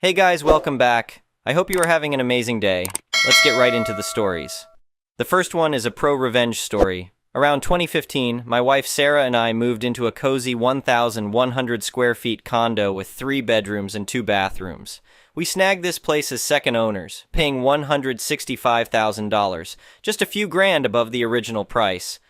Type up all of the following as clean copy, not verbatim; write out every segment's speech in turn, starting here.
Hey guys, welcome back. I hope you are having an amazing day. Let's get right into the stories. The first one is a pro-revenge story. Around 2015, my wife Sarah and I moved into a cozy 1,100 square feet condo with 3 bedrooms and 2 bathrooms. We snagged this place as second owners, paying $165,000, just a few grand above the original price.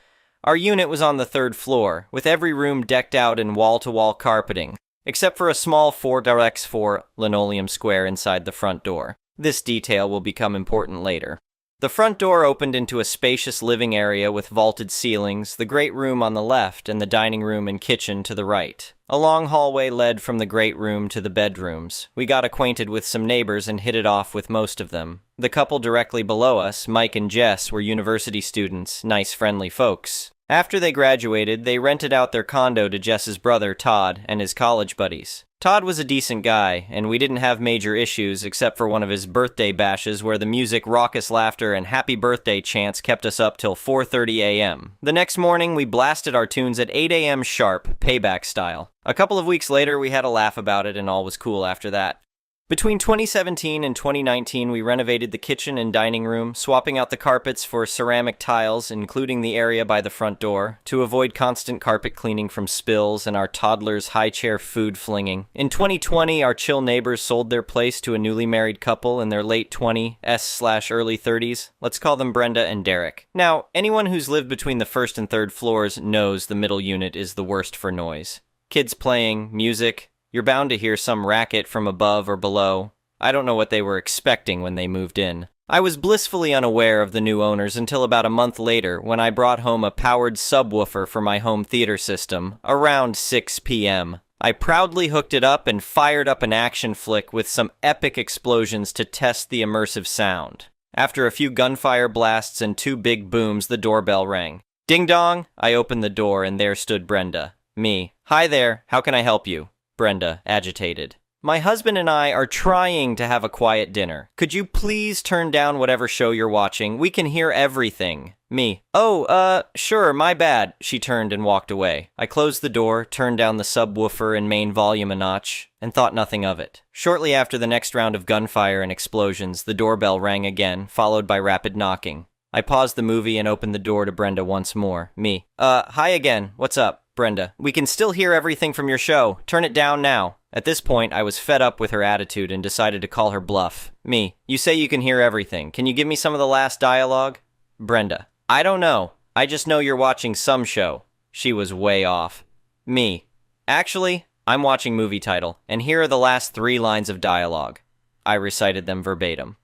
Our unit was on the 3rd floor, with every room decked out in wall-to-wall carpeting, except for a small 4x4 linoleum square inside the front door. This detail will become important later. The front door opened into a spacious living area with vaulted ceilings, the great room on the left, and the dining room and kitchen to the right. A long hallway led from the great room to the bedrooms. We got acquainted with some neighbors and hit it off with most of them. The couple directly below us, Mike and Jess, were university students, nice friendly folks. After they graduated, they rented out their condo to Jess's brother, Todd, and his college buddies. Todd was a decent guy, and we didn't have major issues except for one of his birthday bashes where the music, raucous laughter, and happy birthday chants kept us up till 4:30 a.m. The next morning, we blasted our tunes at 8 a.m. sharp, payback style. A couple of weeks later, we had a laugh about it, and all was cool after that. Between 2017 and 2019, we renovated the kitchen and dining room, swapping out the carpets for ceramic tiles, including the area by the front door, to avoid constant carpet cleaning from spills and our toddler's high-chair food flinging. In 2020, our chill neighbors sold their place to a newly married couple in their late 20s/early 30s. Let's call them Brenda and Derek. Now, anyone who's lived between the 1st and 3rd floors knows the middle unit is the worst for noise. Kids playing, music. You're bound to hear some racket from above or below. I don't know what they were expecting when they moved in. I was blissfully unaware of the new owners until about a month later when I brought home a powered subwoofer for my home theater system, around 6 p.m. I proudly hooked it up and fired up an action flick with some epic explosions to test the immersive sound. After a few gunfire blasts and 2 big booms, the doorbell rang. Ding dong! I opened the door and there stood Brenda. Me. Hi there, how can I help you? Brenda, agitated. My husband and I are trying to have a quiet dinner. Could you please turn down whatever show you're watching? We can hear everything. Me. Oh, sure, my bad. She turned and walked away. I closed the door, turned down the subwoofer and main volume a notch, and thought nothing of it. Shortly after the next round of gunfire and explosions, the doorbell rang again, followed by rapid knocking. I paused the movie and opened the door to Brenda once more. Me. Hi again. What's up? Brenda. We can still hear everything from your show. Turn it down now. At this point, I was fed up with her attitude and decided to call her bluff. Me. You say you can hear everything. Can you give me some of the last dialogue? Brenda. I don't know. I just know you're watching some show. She was way off. Me. Actually, I'm watching movie Tittle, and here are the last 3 lines of dialogue. I recited them verbatim.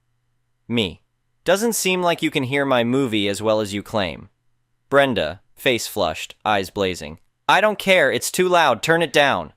Me. Doesn't seem like you can hear my movie as well as you claim. Brenda. Face flushed, eyes blazing. I don't care, it's too loud, turn it down.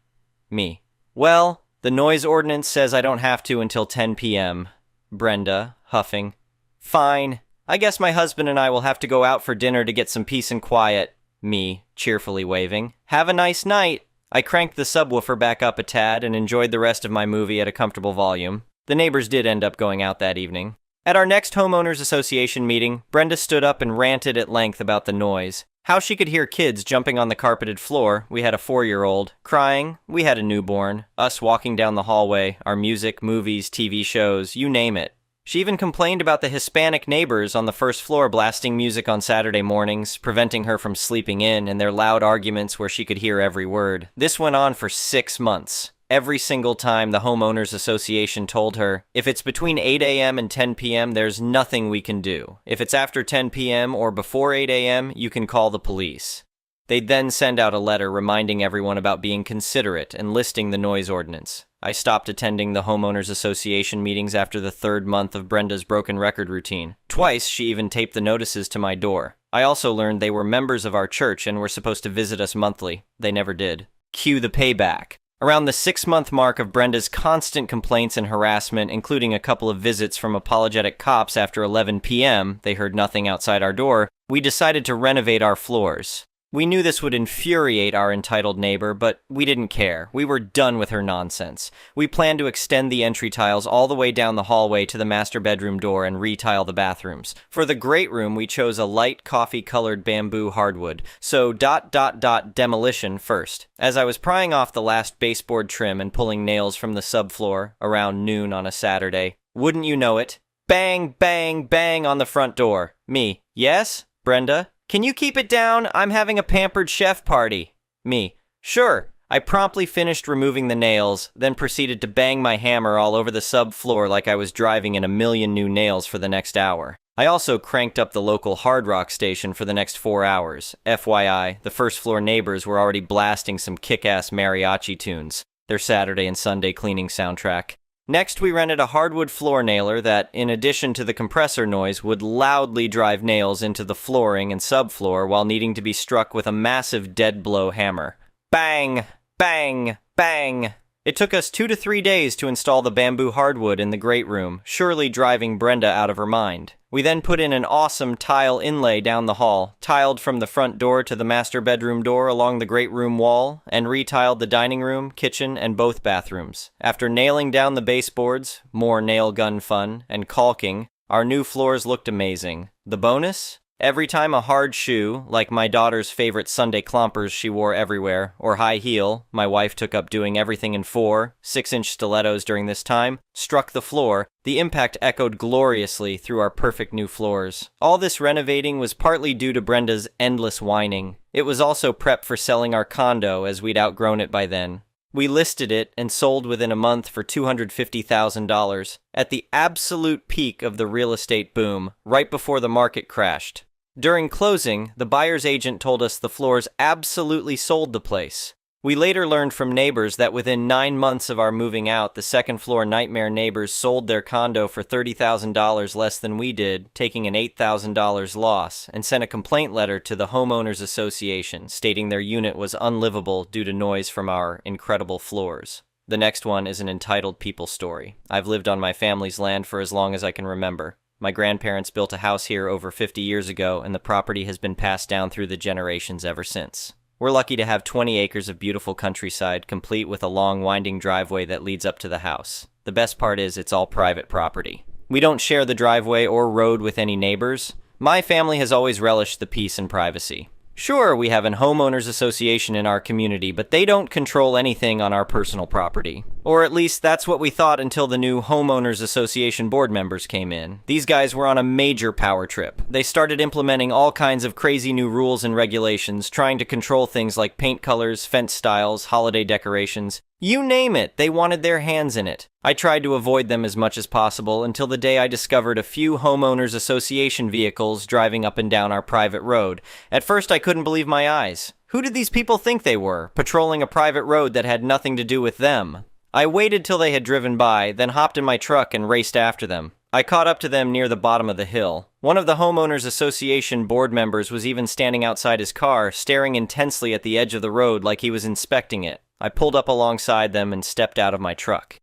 Me. Well, the noise ordinance says I don't have to until 10 p.m. Brenda, huffing. Fine. I guess my husband and I will have to go out for dinner to get some peace and quiet. Me, cheerfully waving. Have a nice night. I cranked the subwoofer back up a tad and enjoyed the rest of my movie at a comfortable volume. The neighbors did end up going out that evening. At our next homeowners association meeting, Brenda stood up and ranted at length about the noise. How she could hear kids jumping on the carpeted floor, we had a 4-year-old, crying, we had a newborn, us walking down the hallway, our music, movies, TV shows, you name it. She even complained about the Hispanic neighbors on the 1st floor blasting music on Saturday mornings, preventing her from sleeping in, and their loud arguments where she could hear every word. This went on for 6 months. Every single time the homeowners association told her, if it's between 8 a.m. and 10 p.m., there's nothing we can do. If it's after 10 p.m. or before 8 a.m., you can call the police. They'd then send out a letter reminding everyone about being considerate and listing the noise ordinance. I stopped attending the homeowners association meetings after the 3rd month of Brenda's broken record routine. Twice, she even taped the notices to my door. I also learned they were members of our church and were supposed to visit us monthly. They never did. Cue the payback. Around the 6-month mark of Brenda's constant complaints and harassment, including a couple of visits from apologetic cops after 11 p.m., they heard nothing outside our door, we decided to renovate our floors. We knew this would infuriate our entitled neighbor, but we didn't care. We were done with her nonsense. We planned to extend the entry tiles all the way down the hallway to the master bedroom door and retile the bathrooms. For the great room, we chose a light coffee-colored bamboo hardwood, so ... demolition first. As I was prying off the last baseboard trim and pulling nails from the subfloor around noon on a Saturday, wouldn't you know it, bang, bang, bang on the front door. Me, yes? Brenda? Can you keep it down? I'm having a pampered chef party. Me, sure. I promptly finished removing the nails, then proceeded to bang my hammer all over the subfloor like I was driving in a million new nails for the next hour. I also cranked up the local hard rock station for the next 4 hours. FYI, the first floor neighbors were already blasting some kick-ass mariachi tunes, their Saturday and Sunday cleaning soundtrack. Next, we rented a hardwood floor nailer that, in addition to the compressor noise, would loudly drive nails into the flooring and subfloor while needing to be struck with a massive dead blow hammer. Bang! Bang! Bang! It took us 2 to 3 days to install the bamboo hardwood in the great room, surely driving Brenda out of her mind. We then put in an awesome tile inlay down the hall, tiled from the front door to the master bedroom door along the great room wall, and retiled the dining room, kitchen, and both bathrooms. After nailing down the baseboards, more nail gun fun, and caulking, our new floors looked amazing. The bonus? Every time a hard shoe, like my daughter's favorite Sunday clompers she wore everywhere, or high heel, my wife took up doing everything in 4, 6-inch stilettos during this time, struck the floor, the impact echoed gloriously through our perfect new floors. All this renovating was partly due to Brenda's endless whining. It was also prep for selling our condo, as we'd outgrown it by then. We listed it and sold within a month for $250,000, at the absolute peak of the real estate boom, right before the market crashed. During closing, the buyer's agent told us the floors absolutely sold the place. We later learned from neighbors that within 9 months of our moving out, the second-floor nightmare neighbors sold their condo for $30,000 less than we did, taking an $8,000 loss, and sent a complaint letter to the Homeowners Association, stating their unit was unlivable due to noise from our incredible floors. The next one is an entitled people story. I've lived on my family's land for as long as I can remember. My grandparents built a house here over 50 years ago, and the property has been passed down through the generations ever since. We're lucky to have 20 acres of beautiful countryside, complete with a long winding driveway that leads up to the house. The best part is it's all private property. We don't share the driveway or road with any neighbors. My family has always relished the peace and privacy. Sure, we have an homeowners association in our community, but they don't control anything on our personal property. Or at least that's what we thought until the new homeowners association board members came in. These guys were on a major power trip. They started implementing all kinds of crazy new rules and regulations, trying to control things like paint colors, fence styles, holiday decorations. You name it, they wanted their hands in it. I tried to avoid them as much as possible until the day I discovered a few homeowners association vehicles driving up and down our private road. At first I couldn't believe my eyes. Who did these people think they were, patrolling a private road that had nothing to do with them? I waited till they had driven by, then hopped in my truck and raced after them. I caught up to them near the bottom of the hill. One of the homeowners association board members was even standing outside his car, staring intensely at the edge of the road like he was inspecting it. I pulled up alongside them and stepped out of my truck.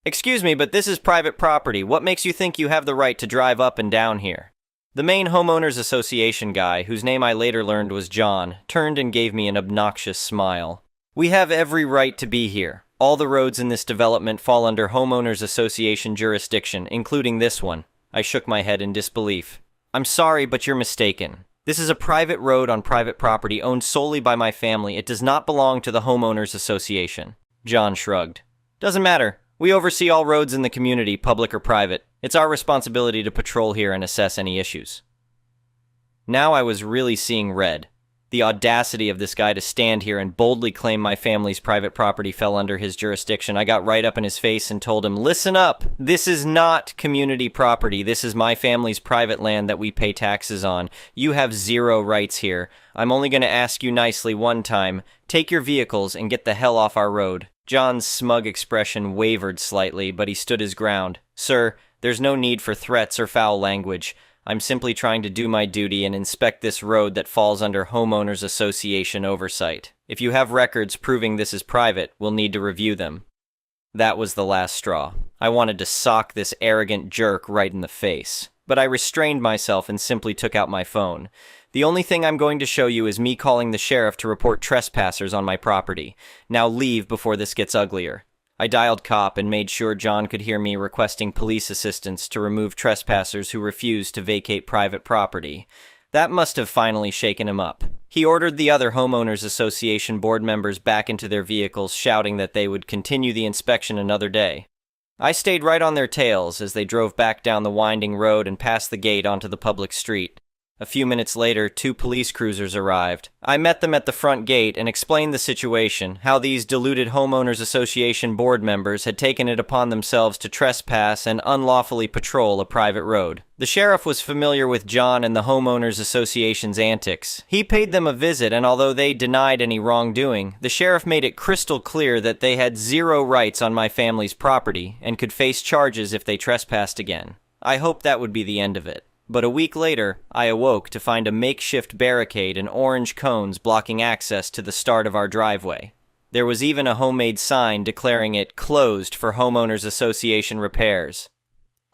"Excuse me, but this is private property. What makes you think you have the right to drive up and down here?" The main homeowners association guy, whose name I later learned was John, turned and gave me an obnoxious smile. "We have every right to be here. All the roads in this development fall under homeowners association jurisdiction, including this one." I shook my head in disbelief. "I'm sorry, but you're mistaken. This is a private road on private property owned solely by my family. It does not belong to the homeowners association." John shrugged. "Doesn't matter. We oversee all roads in the community, public or private. It's our responsibility to patrol here and assess any issues." Now I was really seeing red. The audacity of this guy to stand here and boldly claim my family's private property fell under his jurisdiction. I got right up in his face and told him, "Listen up! This is not community property. This is my family's private land that we pay taxes on. You have zero rights here. I'm only going to ask you nicely one time. Take your vehicles and get the hell off our road." John's smug expression wavered slightly, but he stood his ground. "Sir, there's no need for threats or foul language. I'm simply trying to do my duty and inspect this road that falls under homeowners association oversight. If you have records proving this is private, we'll need to review them." That was the last straw. I wanted to sock this arrogant jerk right in the face. But I restrained myself and simply took out my phone. The only thing I'm going to show you is me calling the sheriff to report trespassers on my property. Now leave before this gets uglier. I dialed cop and made sure John could hear me requesting police assistance to remove trespassers who refused to vacate private property. That must have finally shaken him up. He ordered the other homeowners association board members back into their vehicles, shouting that they would continue the inspection another day. I stayed right on their tails as they drove back down the winding road and past the gate onto the public street. A few minutes later, 2 police cruisers arrived. I met them at the front gate and explained the situation, how these deluded homeowners association board members had taken it upon themselves to trespass and unlawfully patrol a private road. The sheriff was familiar with John and the homeowners association's antics. He paid them a visit, and although they denied any wrongdoing, the sheriff made it crystal clear that they had 0 rights on my family's property and could face charges if they trespassed again. I hoped that would be the end of it. But a week later, I awoke to find a makeshift barricade and orange cones blocking access to the start of our driveway. There was even a homemade sign declaring it closed for homeowners association repairs.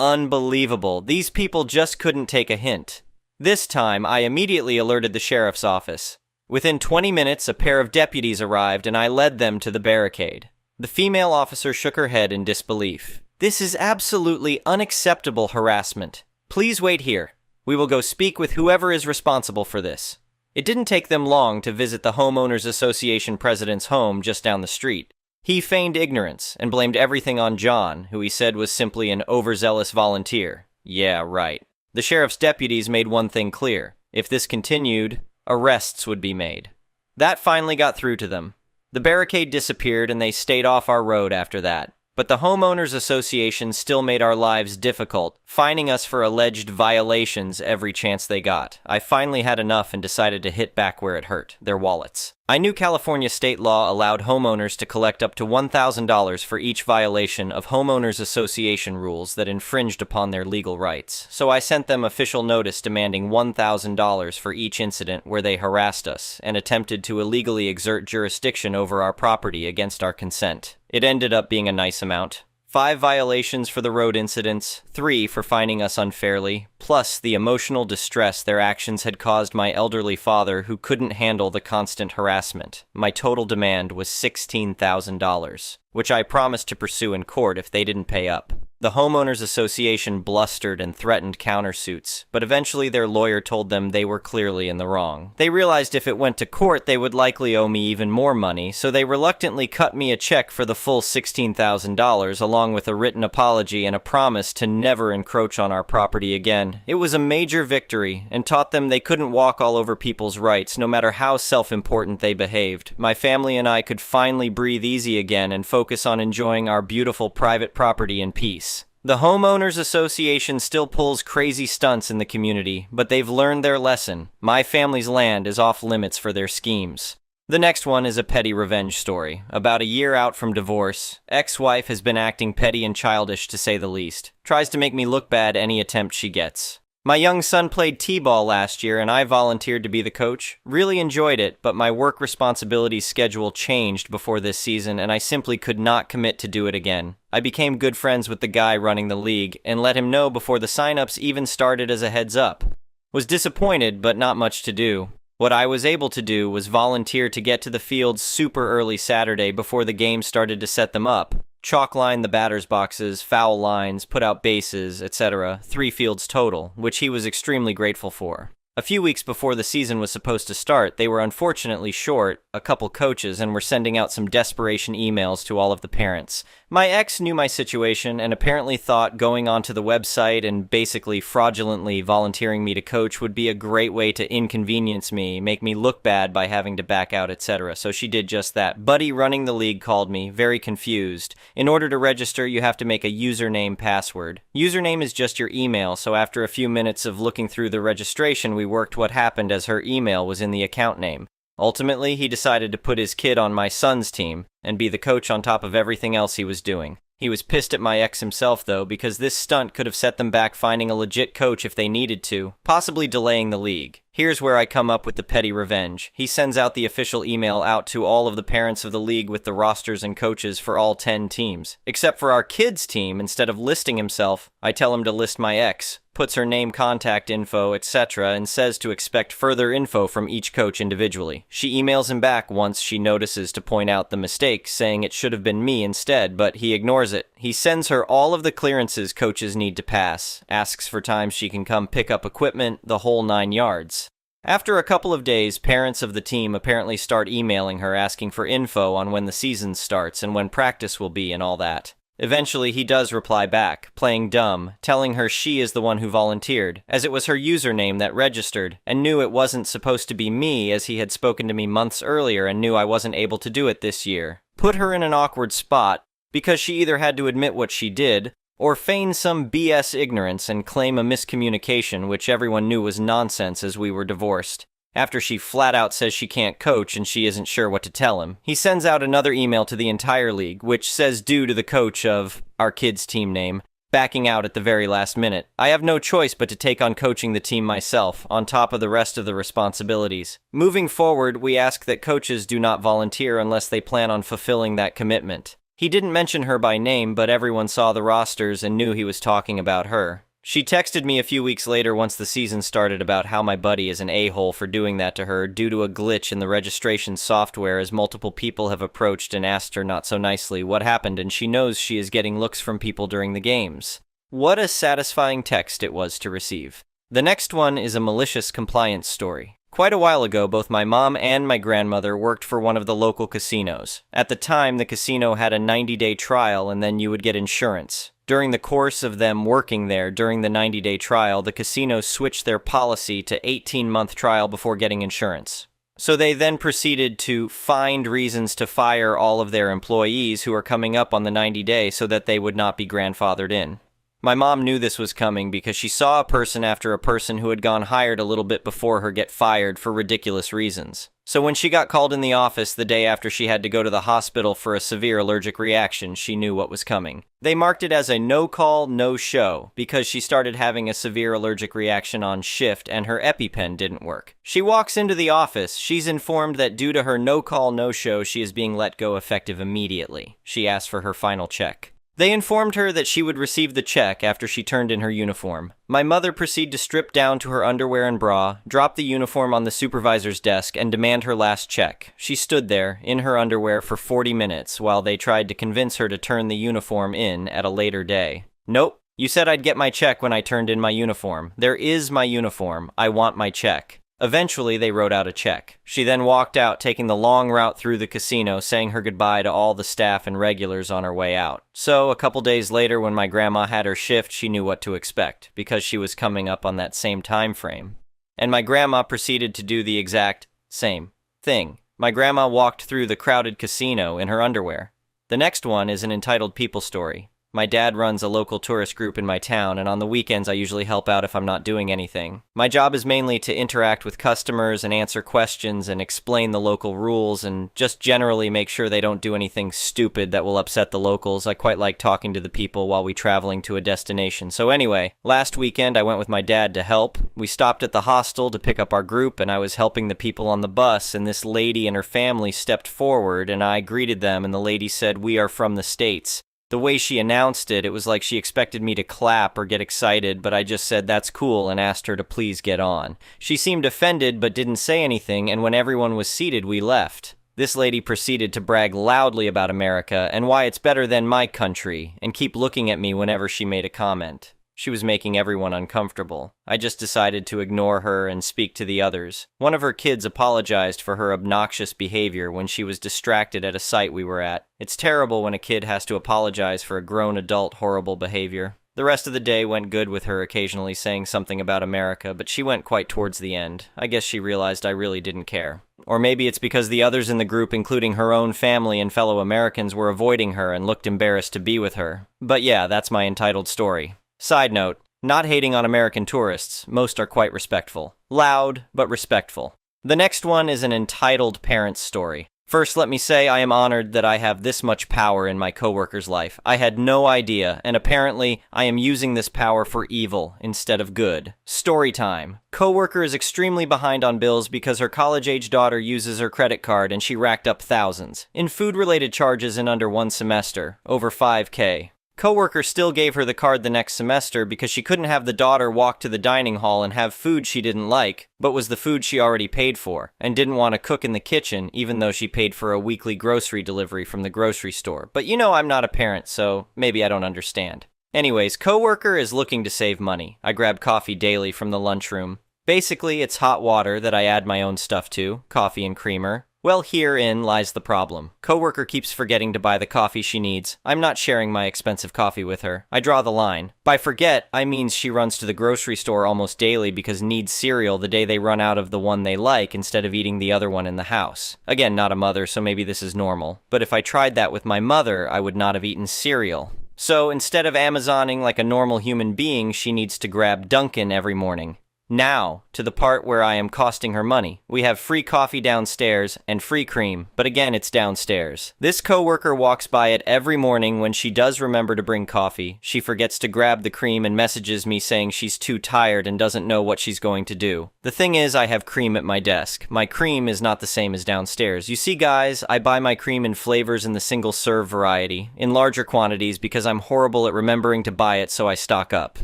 Unbelievable. These people just couldn't take a hint. This time, I immediately alerted the sheriff's office. Within 20 minutes, a pair of deputies arrived and I led them to the barricade. The female officer shook her head in disbelief. "This is absolutely unacceptable harassment. Please wait here. We will go speak with whoever is responsible for this." It didn't take them long to visit the Homeowners Association president's home just down the street. He feigned ignorance and blamed everything on John, who he said was simply an overzealous volunteer. Yeah, right. The sheriff's deputies made one thing clear. If this continued, arrests would be made. That finally got through to them. The barricade disappeared and they stayed off our road after that. But the Homeowners Association still made our lives difficult, fining us for alleged violations every chance they got. I finally had enough and decided to hit back where it hurt, their wallets. I knew California state law allowed homeowners to collect up to $1,000 for each violation of Homeowners Association rules that infringed upon their legal rights, so I sent them official notice demanding $1,000 for each incident where they harassed us and attempted to illegally exert jurisdiction over our property against our consent. It ended up being a nice amount. 5 violations for the road incidents, 3 for fining us unfairly, plus the emotional distress their actions had caused my elderly father who couldn't handle the constant harassment. My total demand was $16,000, which I promised to pursue in court if they didn't pay up. The Homeowners Association blustered and threatened countersuits, but eventually their lawyer told them they were clearly in the wrong. They realized if it went to court, they would likely owe me even more money, so they reluctantly cut me a check for the full $16,000, along with a written apology and a promise to never encroach on our property again. It was a major victory, and taught them they couldn't walk all over people's rights, no matter how self-important they behaved. My family and I could finally breathe easy again and focus on enjoying our beautiful private property in peace. The Homeowners Association still pulls crazy stunts in the community, but they've learned their lesson. My family's land is off limits for their schemes. The next one is a petty revenge story. About a year out from divorce, ex-wife has been acting petty and childish to say the least. Tries to make me look bad any attempt she gets. My young son played t-ball last year and I volunteered to be the coach. Really enjoyed it, but my work responsibilities schedule changed before this season and I simply could not commit to do it again. I became good friends with the guy running the league and let him know before the signups even started as a heads up. Was disappointed, but not much to do. What I was able to do was volunteer to get to the field super early Saturday before the game started to set them up. Chalk line the batter's boxes, foul lines, put out bases, etc. 3 fields total, which he was extremely grateful for. A few weeks before the season was supposed to start, they were unfortunately short a couple coaches and were sending out some desperation emails to all of the parents. My ex knew my situation and apparently thought going onto the website and basically fraudulently volunteering me to coach would be a great way to inconvenience me, make me look bad by having to back out, etc. So she did just that. Buddy running the league called me, very confused. In order to register, you have to make a username password. Username is just your email, so after a few minutes of looking through the registration, we worked what happened as her email was in the account name. Ultimately, he decided to put his kid on my son's team and be the coach on top of everything else he was doing. He was pissed at my ex himself, though, because this stunt could have set them back finding a legit coach if they needed to, possibly delaying the league. Here's where I come up with the petty revenge. He sends out the official email out to all of the parents of the league with the rosters and coaches for all 10 teams. Except for our kids' team, instead of listing himself, I tell him to list my ex. puts her name, contact info, etc., and says to expect further info from each coach individually. She emails him back once she notices to point out the mistake, saying it should have been me instead, but he ignores it. He sends her all of the clearances coaches need to pass, asks for times she can come pick up equipment, the whole 9 yards. After a couple of days, parents of the team apparently start emailing her asking for info on when the season starts and when practice will be and all that. Eventually, he does reply back, playing dumb, telling her she is the one who volunteered, as it was her username that registered, and knew it wasn't supposed to be me as he had spoken to me months earlier and knew I wasn't able to do it this year. Put her in an awkward spot, because she either had to admit what she did, or feign some BS ignorance and claim a miscommunication, which everyone knew was nonsense as we were divorced. After she flat out says she can't coach and she isn't sure what to tell him, he sends out another email to the entire league, which says due to the coach of our kids' team name backing out at the very last minute, I have no choice but to take on coaching the team myself, on top of the rest of the responsibilities. Moving forward, we ask that coaches do not volunteer unless they plan on fulfilling that commitment. He didn't mention her by name, but everyone saw the rosters and knew he was talking about her. She texted me a few weeks later once the season started about how my buddy is an a-hole for doing that to her due to a glitch in the registration software, as multiple people have approached and asked her not so nicely what happened, and she knows she is getting looks from people during the games. What a satisfying text it was to receive. The next one is a malicious compliance story. Quite a while ago, both my mom and my grandmother worked for one of the local casinos. At the time, the casino had a 90-day trial and then you would get insurance. During the course of them working there during the 90-day trial, the casino switched their policy to 18-month trial before getting insurance. So they then proceeded to find reasons to fire all of their employees who are coming up on the 90-day so that they would not be grandfathered in. My mom knew this was coming because she saw a person after a person who had gone hired a little bit before her get fired for ridiculous reasons. So when she got called in the office the day after she had to go to the hospital for a severe allergic reaction, she knew what was coming. They marked it as a no-call, no-show because she started having a severe allergic reaction on shift and her EpiPen didn't work. She walks into the office. She's informed that due to her no-call, no-show, she is being let go effective immediately. She asked for her final check. They informed her that she would receive the check after she turned in her uniform. My mother proceeded to strip down to her underwear and bra, drop the uniform on the supervisor's desk, and demand her last check. She stood there, in her underwear, for 40 minutes while they tried to convince her to turn the uniform in at a later day. Nope, you said I'd get my check when I turned in my uniform. There is my uniform. I want my check. Eventually, they wrote out a check. She then walked out, taking the long route through the casino, saying her goodbye to all the staff and regulars on her way out. So, a couple days later, when my grandma had her shift, she knew what to expect, because she was coming up on that same time frame. And my grandma proceeded to do the exact same thing. My grandma walked through the crowded casino in her underwear. The next one is an entitled people story. My dad runs a local tourist group in my town, and on the weekends I usually help out if I'm not doing anything. My job is mainly to interact with customers and answer questions and explain the local rules and just generally make sure they don't do anything stupid that will upset the locals. I quite like talking to the people while we traveling to a destination. So anyway, last weekend I went with my dad to help. We stopped at the hostel to pick up our group, and I was helping the people on the bus, and this lady and her family stepped forward, and I greeted them, and the lady said, "We are from the States." The way she announced it, it was like she expected me to clap or get excited, but I just said that's cool and asked her to please get on. She seemed offended but didn't say anything, and when everyone was seated, we left. This lady proceeded to brag loudly about America and why it's better than my country, and keep looking at me whenever she made a comment. She was making everyone uncomfortable. I just decided to ignore her and speak to the others. One of her kids apologized for her obnoxious behavior when she was distracted at a site we were at. It's terrible when a kid has to apologize for a grown adult horrible behavior. The rest of the day went good with her occasionally saying something about America, but she went quite towards the end. I guess she realized I really didn't care. Or maybe it's because the others in the group, including her own family and fellow Americans, were avoiding her and looked embarrassed to be with her. But yeah, that's my entitled story. Side note, not hating on American tourists, most are quite respectful. Loud, but respectful. The next one is an entitled parent's story. First, let me say I am honored that I have this much power in my coworker's life. I had no idea, and apparently I am using this power for evil instead of good. Story time. Coworker is extremely behind on bills because her college-age daughter uses her credit card and she racked up thousands in food-related charges in under one semester, over $5,000. Coworker still gave her the card the next semester because she couldn't have the daughter walk to the dining hall and have food she didn't like, but was the food she already paid for, and didn't want to cook in the kitchen even though she paid for a weekly grocery delivery from the grocery store. But I'm not a parent, so maybe I don't understand. Anyways, coworker is looking to save money. I grab coffee daily from the lunchroom. Basically, it's hot water that I add my own stuff to, coffee and creamer. Well, herein lies the problem. Coworker keeps forgetting to buy the coffee she needs. I'm not sharing my expensive coffee with her. I draw the line. By forget, I mean she runs to the grocery store almost daily because needs cereal the day they run out of the one they like instead of eating the other one in the house. Again, not a mother, so maybe this is normal. But if I tried that with my mother, I would not have eaten cereal. So instead of Amazoning like a normal human being, she needs to grab Dunkin' every morning. Now, to the part where I am costing her money. We have free coffee downstairs and free cream, but again, it's downstairs. This coworker walks by it every morning when she does remember to bring coffee. She forgets to grab the cream and messages me saying she's too tired and doesn't know what she's going to do. The thing is, I have cream at my desk. My cream is not the same as downstairs. You see, guys, I buy my cream in flavors in the single-serve variety, in larger quantities because I'm horrible at remembering to buy it, so I stock up.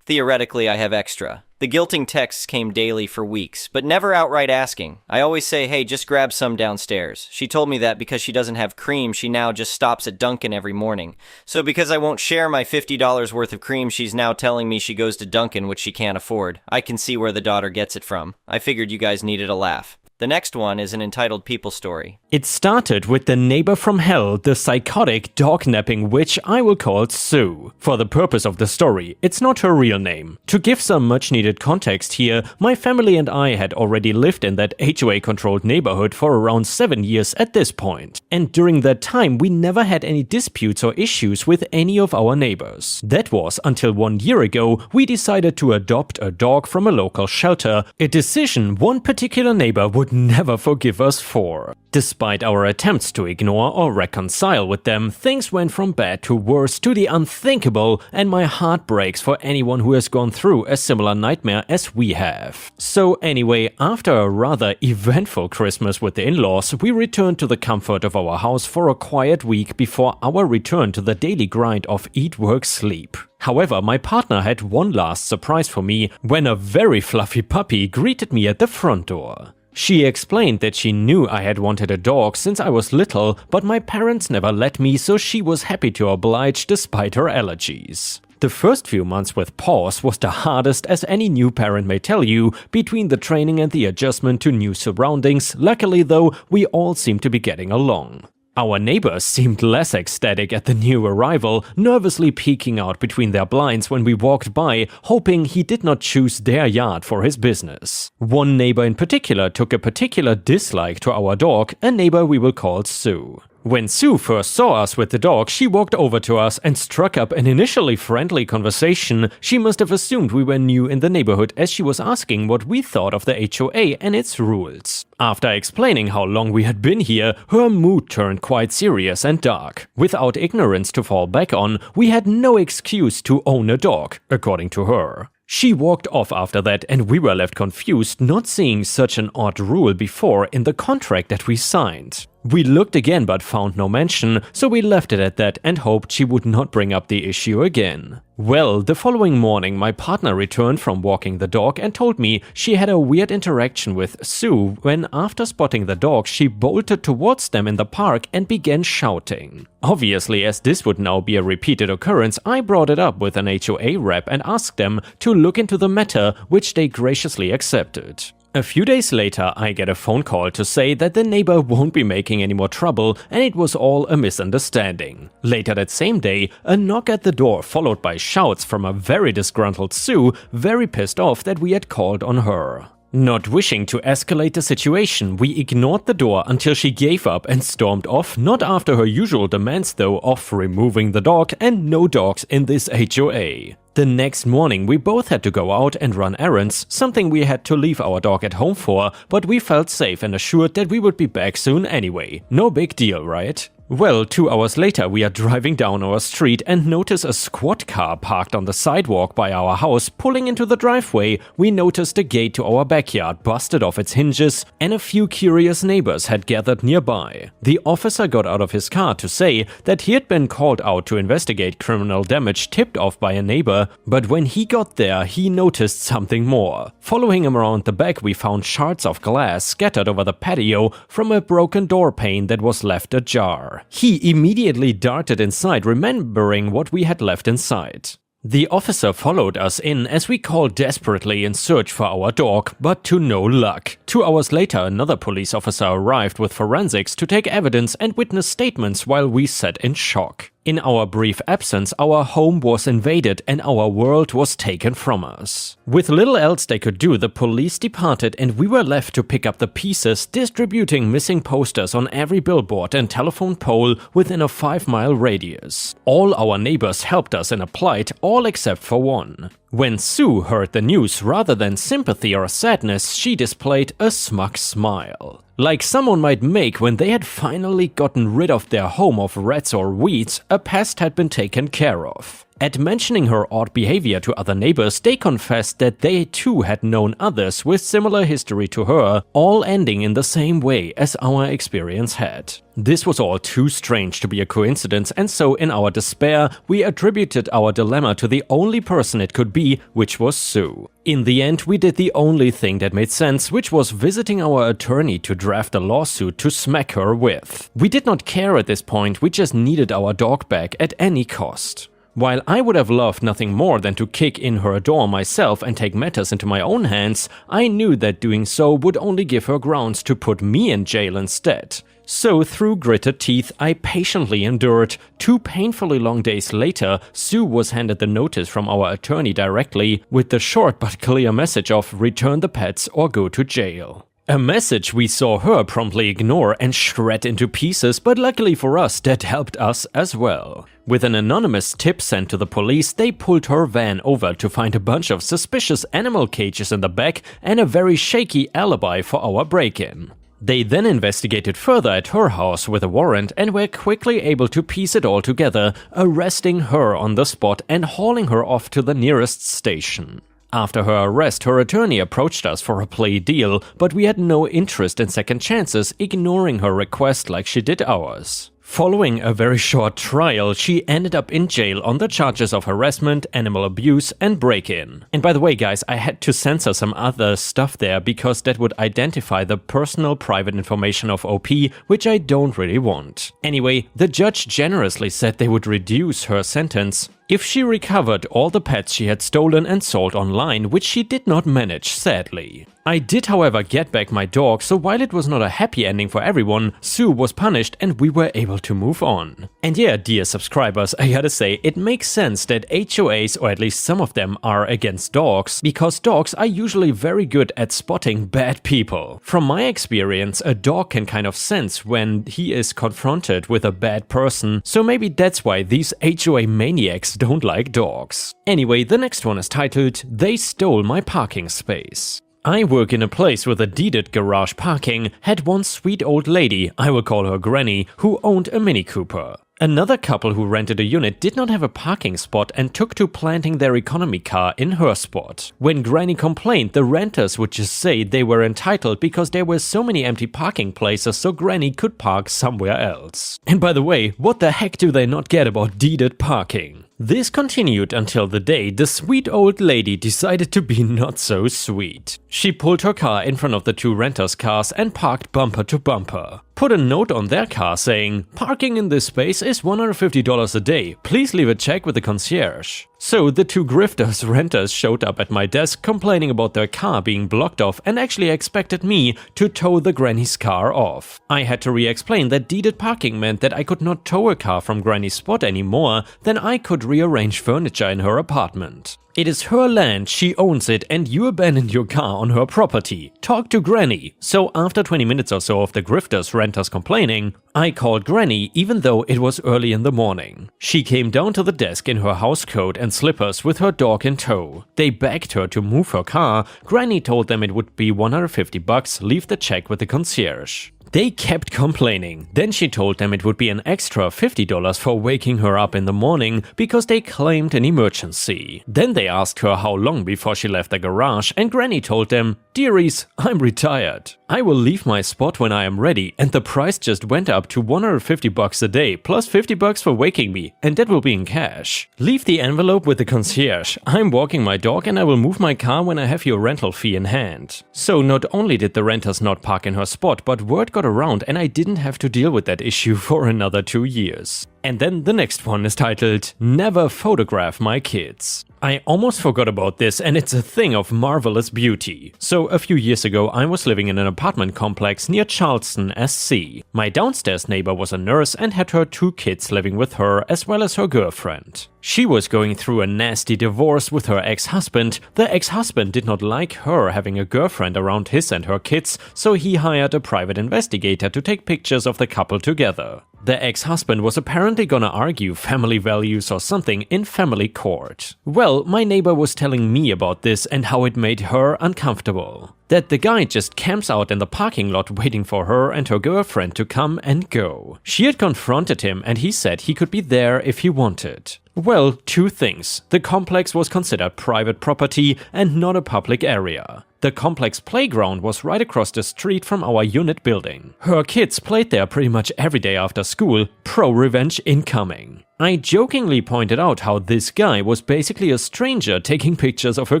Theoretically, I have extra. The guilting texts came daily for weeks, but never outright asking. I always say, hey, just grab some downstairs. She told me that because she doesn't have cream, she now just stops at Dunkin' every morning. So because I won't share my $50 worth of cream, she's now telling me she goes to Dunkin', which she can't afford. I can see where the daughter gets it from. I figured you guys needed a laugh. The next one is an entitled people story. It started with the neighbor from hell, the psychotic dog-napping witch I will call Sue. For the purpose of the story, it's not her real name. To give some much-needed context here, my family and I had already lived in that HOA-controlled neighborhood for around 7 years at this point. And during that time, we never had any disputes or issues with any of our neighbors. That was until 1 year ago, we decided to adopt a dog from a local shelter, a decision one particular neighbor would never forgive us for. Despite our attempts to ignore or reconcile with them, things went from bad to worse to the unthinkable, and my heart breaks for anyone who has gone through a similar nightmare as we have. So anyway, after a rather eventful Christmas with the in-laws, we returned to the comfort of our house for a quiet week before our return to the daily grind of eat, work, sleep. However, my partner had one last surprise for me when a very fluffy puppy greeted me at the front door. She explained that she knew I had wanted a dog since I was little, but my parents never let me, so she was happy to oblige despite her allergies. The first few months with Paws was the hardest, as any new parent may tell you, between the training and the adjustment to new surroundings. Luckily though, we all seemed to be getting along. Our neighbors seemed less ecstatic at the new arrival, nervously peeking out between their blinds when we walked by, hoping he did not choose their yard for his business. One neighbor in particular took a particular dislike to our dog, a neighbor we will call Sue. When Sue first saw us with the dog, she walked over to us and struck up an initially friendly conversation. She must have assumed we were new in the neighborhood, as she was asking what we thought of the HOA and its rules. After explaining how long we had been here, her mood turned quite serious and dark. Without ignorance to fall back on, we had no excuse to own a dog, according to her. She walked off after that, and we were left confused, not seeing such an odd rule before in the contract that we signed. We looked again but found no mention, so we left it at that and hoped she would not bring up the issue again. Well, the following morning my partner returned from walking the dog and told me she had a weird interaction with Sue when, after spotting the dog, she bolted towards them in the park and began shouting. Obviously, as this would now be a repeated occurrence, I brought it up with an HOA rep and asked them to look into the matter, which they graciously accepted. A few days later, I get a phone call to say that the neighbor won't be making any more trouble and it was all a misunderstanding. Later that same day, a knock at the door followed by shouts from a very disgruntled Sue, very pissed off that we had called on her. Not wishing to escalate the situation, we ignored the door until she gave up and stormed off, not after her usual demands though of removing the dog and no dogs in this HOA. The next morning we both had to go out and run errands, something we had to leave our dog at home for, but we felt safe and assured that we would be back soon anyway. No big deal, right? Well, 2 hours later we are driving down our street and notice a squad car parked on the sidewalk by our house. Pulling into the driveway, we noticed the gate to our backyard busted off its hinges and a few curious neighbors had gathered nearby. The officer got out of his car to say that he had been called out to investigate criminal damage tipped off by a neighbor, but when he got there he noticed something more. Following him around the back, we found shards of glass scattered over the patio from a broken door pane that was left ajar. He immediately darted inside, remembering what we had left inside. The officer followed us in as we called desperately in search for our dog, but to no luck. 2 hours later, another police officer arrived with forensics to take evidence and witness statements while we sat in shock. In our brief absence, our home was invaded and our world was taken from us. With little else they could do, the police departed and we were left to pick up the pieces, distributing missing posters on every billboard and telephone pole within a 5-mile radius. All our neighbors helped us in a plight, all except for one. When Sue heard the news, rather than sympathy or sadness, she displayed a smug smile. Like someone might make when they had finally gotten rid of their home of rats or weeds, a pest had been taken care of. At mentioning her odd behavior to other neighbors, they confessed that they too had known others with similar history to her, all ending in the same way as our experience had. This was all too strange to be a coincidence, and so in our despair, we attributed our dilemma to the only person it could be, which was Sue. In the end, we did the only thing that made sense, which was visiting our attorney to draft a lawsuit to smack her with. We did not care at this point, we just needed our dog back at any cost. While I would have loved nothing more than to kick in her door myself and take matters into my own hands, I knew that doing so would only give her grounds to put me in jail instead. So through gritted teeth, I patiently endured. 2 painfully long days later, Sue was handed the notice from our attorney directly, with the short but clear message of return the pets or go to jail. A message we saw her promptly ignore and shred into pieces, but luckily for us, that helped us as well. With an anonymous tip sent to the police, they pulled her van over to find a bunch of suspicious animal cages in the back and a very shaky alibi for our break-in. They then investigated further at her house with a warrant and were quickly able to piece it all together, arresting her on the spot and hauling her off to the nearest station. After her arrest, her attorney approached us for a plea deal, but we had no interest in second chances, ignoring her request like she did ours. Following a very short trial, she ended up in jail on the charges of harassment, animal abuse, and break-in. And by the way, guys, I had to censor some other stuff there because that would identify the personal private information of OP, which I don't really want. Anyway, the judge generously said they would reduce her sentence if she recovered all the pets she had stolen and sold online, which she did not manage, sadly. I did, however, get back my dog, so while it was not a happy ending for everyone, Sue was punished and we were able to move on. And yeah, dear subscribers, I gotta say, it makes sense that HOAs, or at least some of them, are against dogs, because dogs are usually very good at spotting bad people. From my experience, a dog can kind of sense when he is confronted with a bad person, so maybe that's why these HOA maniacs don't like dogs. Anyway, the next one is titled, They Stole My Parking Space. I work in a place with a deeded garage parking, had one sweet old lady, I will call her Granny, who owned a Mini Cooper. Another couple who rented a unit did not have a parking spot and took to planting their economy car in her spot. When Granny complained, the renters would just say they were entitled because there were so many empty parking places so Granny could park somewhere else. And by the way, what the heck do they not get about deeded parking? This continued until the day the sweet old lady decided to be not so sweet. She pulled her car in front of the 2 renters' cars and parked bumper to bumper. Put a note on their car saying, "Parking in this space is $150 a day. Please leave a check with the concierge." So the 2 grifters renters showed up at my desk complaining about their car being blocked off and actually expected me to tow the Granny's car off. I had to re-explain that deeded parking meant that I could not tow a car from Granny's spot anymore, then I could rearrange furniture in her apartment. It is her land, she owns it, and you abandoned your car on her property. Talk to Granny. So after 20 minutes or so of the grifters renters complaining, I called Granny even though it was early in the morning. She came down to the desk in her house coat and slippers with her dog in tow. They begged her to move her car. Granny told them it would be $150, leave the check with the concierge. They kept complaining. Then she told them it would be an extra $50 for waking her up in the morning because they claimed an emergency. Then they asked her how long before she left the garage, and Granny told them, "Dearies, I'm retired. I will leave my spot when I am ready, and the price just went up to $150 a day plus $50 for waking me, and that will be in cash. Leave the envelope with the concierge. I'm walking my dog and I will move my car when I have your rental fee in hand." So not only did the renters not park in her spot, but word got around and I didn't have to deal with that issue for another 2 years. And then the next one is titled, "Never Photograph My Kids." I almost forgot about this, and it's a thing of marvelous beauty. So a few years ago I was living in an apartment complex near Charleston, SC. My downstairs neighbor was a nurse and had her 2 kids living with her as well as her girlfriend. She was going through a nasty divorce with her ex-husband. The ex-husband did not like her having a girlfriend around his and her kids, so he hired a private investigator to take pictures of the couple together. The ex-husband was apparently gonna argue family values or something in family court. Well, my neighbor was telling me about this and how it made her uncomfortable. That the guy just camps out in the parking lot waiting for her and her girlfriend to come and go. She had confronted him and he said he could be there if he wanted. Well, 2 things. The complex was considered private property and not a public area. The complex playground was right across the street from our unit building. Her kids played there pretty much every day after school, pro-revenge incoming. I jokingly pointed out how this guy was basically a stranger taking pictures of her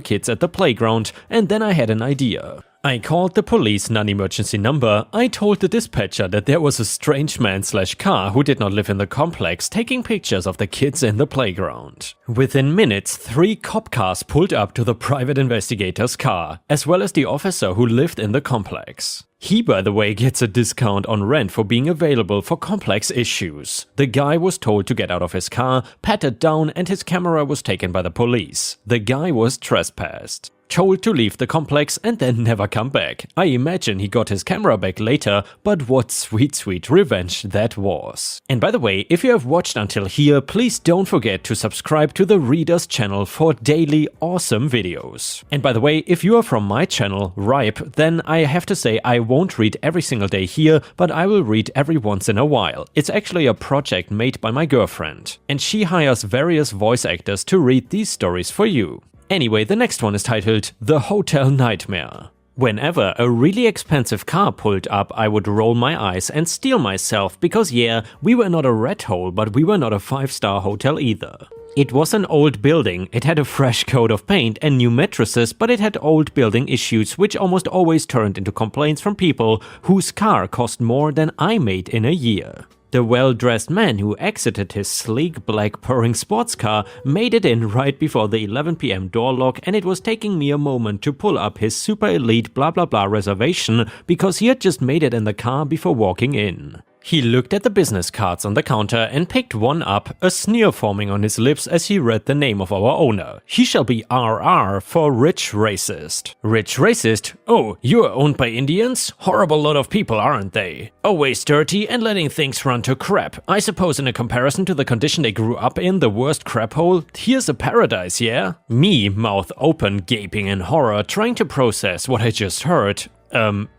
kids at the playground, and then I had an idea. I called the police non-emergency number. I told the dispatcher that there was a strange man/car who did not live in the complex taking pictures of the kids in the playground. Within minutes, 3 cop cars pulled up to the private investigator's car, as well as the officer who lived in the complex. He, by the way, gets a discount on rent for being available for complex issues. The guy was told to get out of his car, patted down, and his camera was taken by the police. The guy was trespassed. Told to leave the complex and then never come back. I imagine he got his camera back later, but what sweet revenge that was. And by the way, if you have watched until here, please don't forget to subscribe to the Readers channel for daily awesome videos. And by the way, if you are from my channel, Ripe, then I have to say I won't read every single day here, but I will read every once in a while. It's actually a project made by my girlfriend, and she hires various voice actors to read these stories for you. Anyway, the next one is titled, "The Hotel Nightmare." Whenever a really expensive car pulled up, I would roll my eyes and steel myself because yeah, we were not a rat hole, but we were not a 5-star hotel either. It was an old building, it had a fresh coat of paint and new mattresses, but it had old building issues which almost always turned into complaints from people whose car cost more than I made in a year. The well-dressed man who exited his sleek black purring sports car made it in right before the 11 p.m. door lock, and it was taking me a moment to pull up his super elite blah blah blah reservation because he had just made it in the car before walking in. He looked at the business cards on the counter and picked one up, a sneer forming on his lips as he read the name of our owner. He shall be RR for Rich Racist. Rich Racist? Oh, you are owned by Indians? Horrible lot of people, aren't they? Always dirty and letting things run to crap. I suppose in a comparison to the condition they grew up in, the worst crap hole, here's a paradise, yeah? Me, mouth open, gaping in horror, trying to process what I just heard.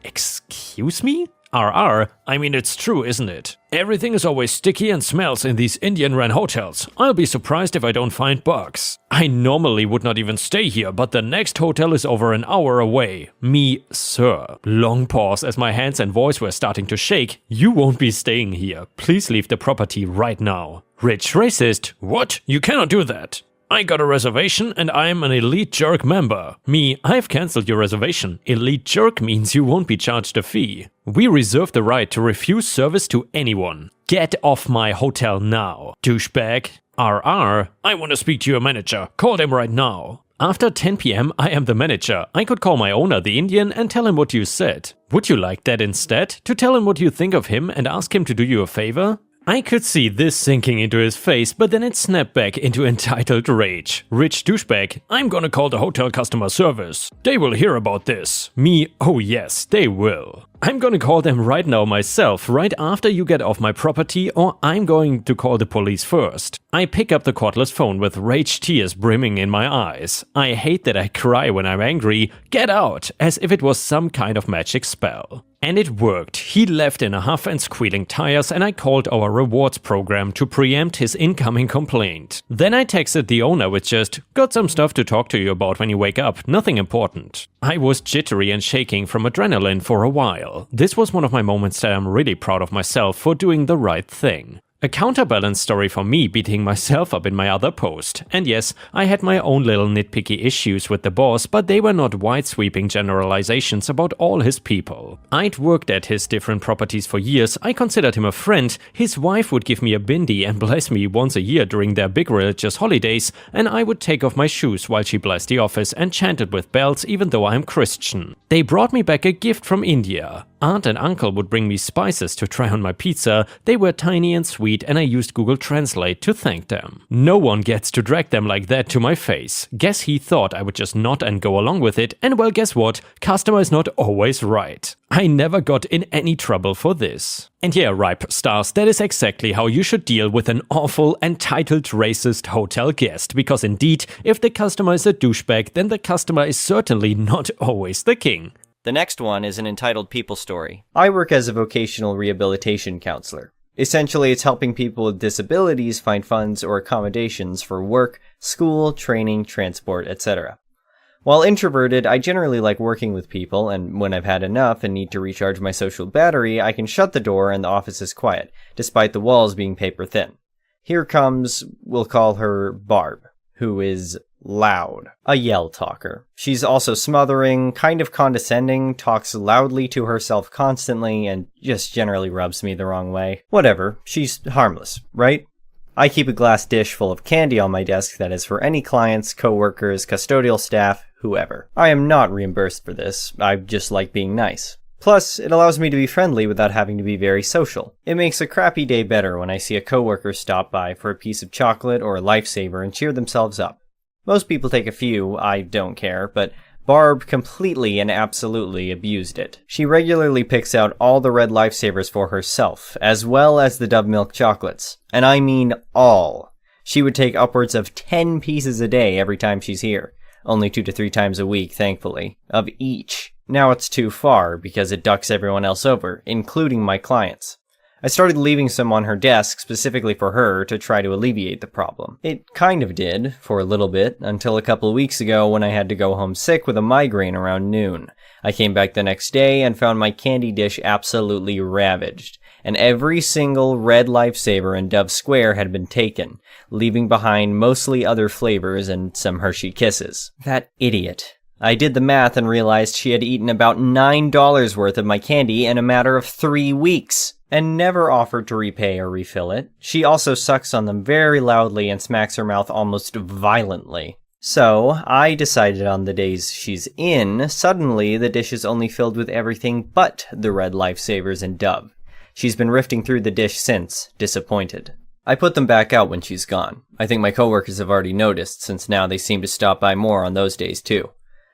Excuse me? RR, I mean it's true, isn't it? Everything is always sticky and smells in these Indian-run hotels. I'll be surprised if I don't find bugs. I normally would not even stay here, but the next hotel is over an hour away. Me, sir. Long pause as my hands and voice were starting to shake. You won't be staying here. Please leave the property right now. Rich Racist, what? You cannot do that. I got a reservation and I'm an Elite Jerk member. Me, I've cancelled your reservation. Elite Jerk means you won't be charged a fee. We reserve the right to refuse service to anyone. Get off my hotel now, douchebag. RR, I want to speak to your manager. Call them right now. After 10 p.m. I am the manager. I could call my owner, the Indian, and tell him what you said. Would you like that instead? To tell him what you think of him and ask him to do you a favor? I could see this sinking into his face, but then it snapped back into entitled rage. Rich douchebag, I'm gonna call the hotel customer service. They will hear about this. Me, oh yes, they will. I'm gonna call them right now myself, right after you get off my property, or I'm going to call the police first. I pick up the cordless phone with rage tears brimming in my eyes. I hate that I cry when I'm angry. Get out! As if it was some kind of magic spell. And it worked. He left in a huff and squealing tires, and I called our rewards program to preempt his incoming complaint. Then I texted the owner with just, got some stuff to talk to you about when you wake up, nothing important. I was jittery and shaking from adrenaline for a while. This was one of my moments that I'm really proud of myself for doing the right thing. A counterbalance story for me beating myself up in my other post. And yes, I had my own little nitpicky issues with the boss, but they were not wide-sweeping generalizations about all his people. I'd worked at his different properties for years, I considered him a friend, his wife would give me a bindi and bless me once a year during their big religious holidays, and I would take off my shoes while she blessed the office and chanted with bells even though I'm Christian. They brought me back a gift from India. Aunt and uncle would bring me spices to try on my pizza. They were tiny and sweet, and I used Google Translate to thank them. No one gets to drag them like that to my face. Guess he thought I would just nod and go along with it, and well, guess what? Customer is not always right. I never got in any trouble for this. And yeah, Ripe Stars, that is exactly how you should deal with an awful, entitled, racist hotel guest, because indeed, if the customer is a douchebag, then the customer is certainly not always the king. The next one is an entitled people story. I work as a vocational rehabilitation counselor. Essentially, it's helping people with disabilities find funds or accommodations for work, school, training, transport, etc. While introverted, I generally like working with people, and when I've had enough and need to recharge my social battery, I can shut the door and the office is quiet, despite the walls being paper thin. Here comes, we'll call her Barb, who is loud. A yell talker. She's also smothering, kind of condescending, talks loudly to herself constantly, and just generally rubs me the wrong way. Whatever, she's harmless, right? I keep a glass dish full of candy on my desk that is for any clients, coworkers, custodial staff, whoever. I am not reimbursed for this, I just like being nice. Plus, it allows me to be friendly without having to be very social. It makes a crappy day better when I see a coworker stop by for a piece of chocolate or a lifesaver and cheer themselves up. Most people take a few, I don't care, but Barb completely and absolutely abused it. She regularly picks out all the red lifesavers for herself, as well as the Dove milk chocolates. And I mean all. She would take upwards of 10 pieces a day every time she's here. Only 2 to 3 times a week, thankfully, of each. Now it's too far, because it ducks everyone else over, including my clients. I started leaving some on her desk specifically for her to try to alleviate the problem. It kind of did, for a little bit, until a couple of weeks ago when I had to go home sick with a migraine around noon. I came back the next day and found my candy dish absolutely ravaged, and every single red lifesaver in Dove Square had been taken, leaving behind mostly other flavors and some Hershey Kisses. That idiot. I did the math and realized she had eaten about $9 worth of my candy in a matter of 3 weeks. And never offered to repay or refill it. She also sucks on them very loudly and smacks her mouth almost violently. So, I decided on the days she's in, suddenly the dish is only filled with everything but the red lifesavers and Dove. She's been rifting through the dish since, disappointed. I put them back out when she's gone. I think my coworkers have already noticed, since now they seem to stop by more on those days too.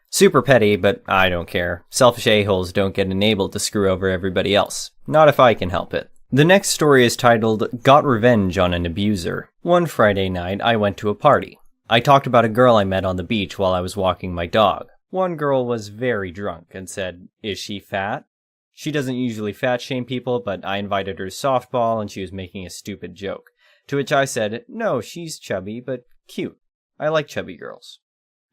Super petty, but I don't care. Selfish a-holes don't get enabled to screw over everybody else. Not if I can help it. The next story is titled, Got Revenge on an Abuser. One Friday night, I went to a party. I talked about a girl I met on the beach while I was walking my dog. One girl was very drunk and said, "Is she fat?" She doesn't usually fat shame people, but I invited her to softball and she was making a stupid joke. To which I said, "No, she's chubby, but cute. I like chubby girls."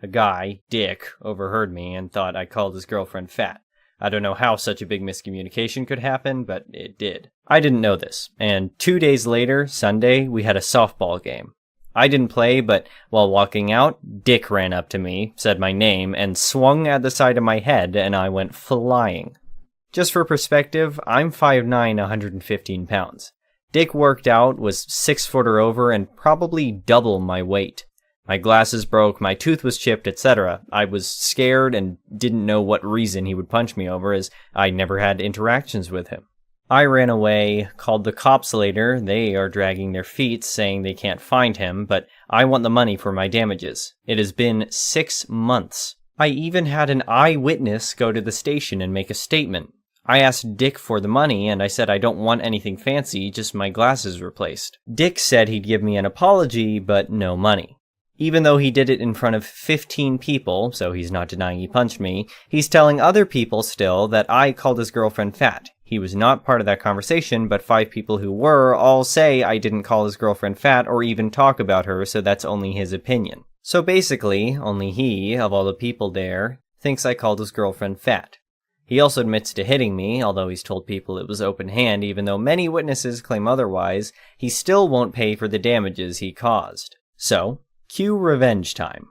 A guy, Dick, overheard me and thought I called his girlfriend fat. I don't know how such a big miscommunication could happen, but it did. I didn't know this, and 2 days later, Sunday, we had a softball game. I didn't play, but while walking out, Dick ran up to me, said my name, and swung at the side of my head, and I went flying. Just for perspective, I'm 5'9", 115 pounds. Dick worked out, was 6 foot or over, and probably double my weight. My glasses broke, my tooth was chipped, etc. I was scared and didn't know what reason he would punch me over, as I never had interactions with him. I ran away, called the cops later. They are dragging their feet, saying they can't find him, but I want the money for my damages. It has been 6 months. I even had an eyewitness go to the station and make a statement. I asked Dick for the money, and I said I don't want anything fancy, just my glasses replaced. Dick said he'd give me an apology, but no money. Even though he did it in front of 15 people, so he's not denying he punched me, he's telling other people still that I called his girlfriend fat. He was not part of that conversation, but 5 people who were all say I didn't call his girlfriend fat or even talk about her, so that's only his opinion. So basically, only he, of all the people there, thinks I called his girlfriend fat. He also admits to hitting me, although he's told people it was open hand, even though many witnesses claim otherwise. He still won't pay for the damages he caused. So, cue revenge time.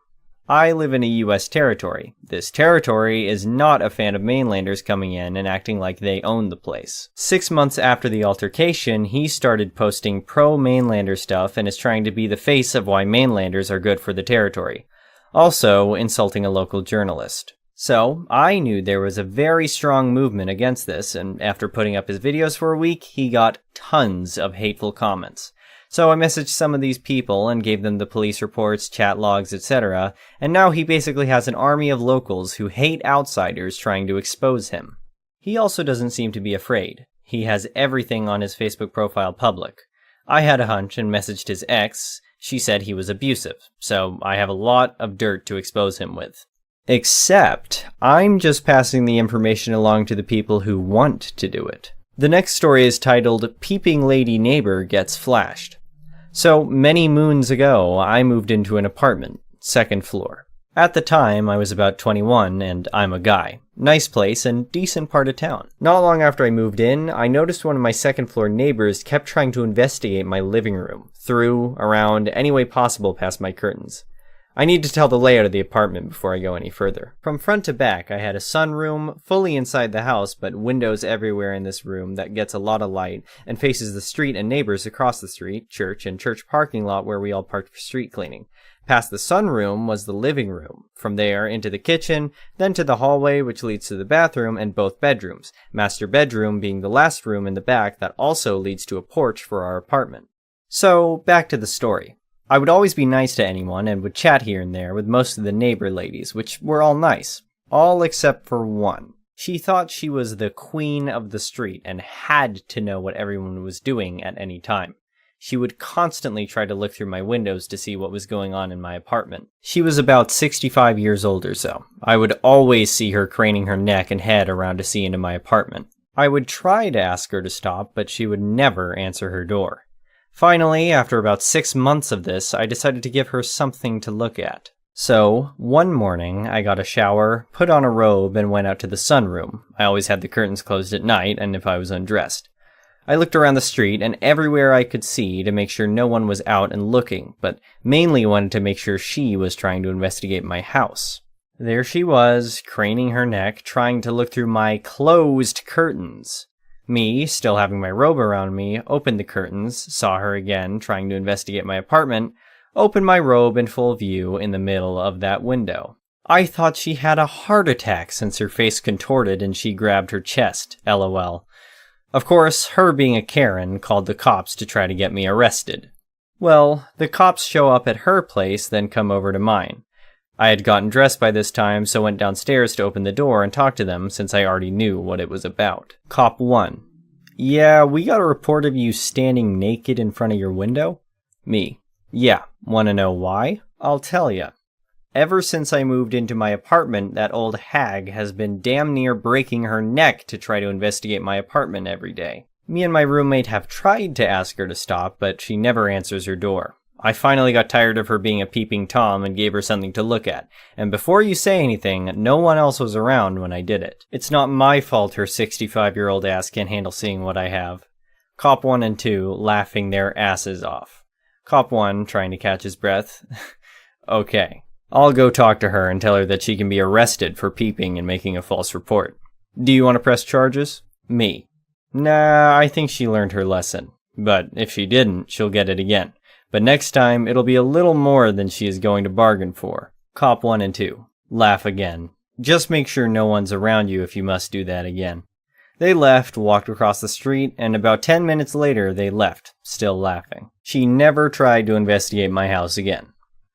I live in a US territory. This territory is not a fan of mainlanders coming in and acting like they own the place. 6 months after the altercation, he started posting pro-mainlander stuff and is trying to be the face of why mainlanders are good for the territory. Also, insulting a local journalist. So, I knew there was a very strong movement against this, and after putting up his videos for a week, he got tons of hateful comments. So I messaged some of these people and gave them the police reports, chat logs, etc., and now he basically has an army of locals who hate outsiders trying to expose him. He also doesn't seem to be afraid. He has everything on his Facebook profile public. I had a hunch and messaged his ex. She said he was abusive, so I have a lot of dirt to expose him with. Except, I'm just passing the information along to the people who want to do it. The next story is titled, Peeping Lady Neighbor Gets Flashed. So, many moons ago, I moved into an apartment, 2nd floor. At the time, I was about 21, and I'm a guy. Nice place and decent part of town. Not long after I moved in, I noticed one of my 2nd floor neighbors kept trying to investigate my living room, through, around, any way possible past my curtains. I need to tell the layout of the apartment before I go any further. From front to back, I had a sunroom, fully inside the house, but windows everywhere in this room that gets a lot of light, and faces the street and neighbors across the street, church, and church parking lot where we all parked for street cleaning. Past the sunroom was the living room. From there, into the kitchen, then to the hallway which leads to the bathroom and both bedrooms, master bedroom being the last room in the back that also leads to a porch for our apartment. So, back to the story. I would always be nice to anyone and would chat here and there with most of the neighbor ladies, which were all nice. All except for one. She thought she was the queen of the street and had to know what everyone was doing at any time. She would constantly try to look through my windows to see what was going on in my apartment. She was about 65 years old or so. I would always see her craning her neck and head around to see into my apartment. I would try to ask her to stop, but she would never answer her door. Finally, after about 6 months of this, I decided to give her something to look at. So, one morning, I got a shower, put on a robe, and went out to the sunroom. I always had the curtains closed at night, and if I was undressed. I looked around the street and everywhere I could see to make sure no one was out and looking, but mainly wanted to make sure she was trying to investigate my house. There she was, craning her neck, trying to look through my closed curtains. Me, still having my robe around me, opened the curtains, saw her again, trying to investigate my apartment, opened my robe in full view in the middle of that window. I thought she had a heart attack since her face contorted and she grabbed her chest, lol. Of course, her being a Karen called the cops to try to get me arrested. Well, the cops show up at her place, then come over to mine. I had gotten dressed by this time, so went downstairs to open the door and talk to them since I already knew what it was about. Cop 1. Yeah, we got a report of you standing naked in front of your window? Me. Yeah, wanna know why? I'll tell ya. Ever since I moved into my apartment, that old hag has been damn near breaking her neck to try to investigate my apartment every day. Me and my roommate have tried to ask her to stop, but she never answers her door. I finally got tired of her being a peeping Tom and gave her something to look at. And before you say anything, no one else was around when I did it. It's not my fault her 65-year-old ass can't handle seeing what I have. Cop 1 and 2 laughing their asses off. Cop 1 trying to catch his breath. Okay. I'll go talk to her and tell her that she can be arrested for peeping and making a false report. Do you want to press charges? Me. Nah, I think she learned her lesson. But if she didn't, she'll get it again. But next time, it'll be a little more than she is going to bargain for. Cop 1 and 2. Laugh again. Just make sure no one's around you if you must do that again. They left, walked across the street, and about 10 minutes later they left, still laughing. She never tried to investigate my house again.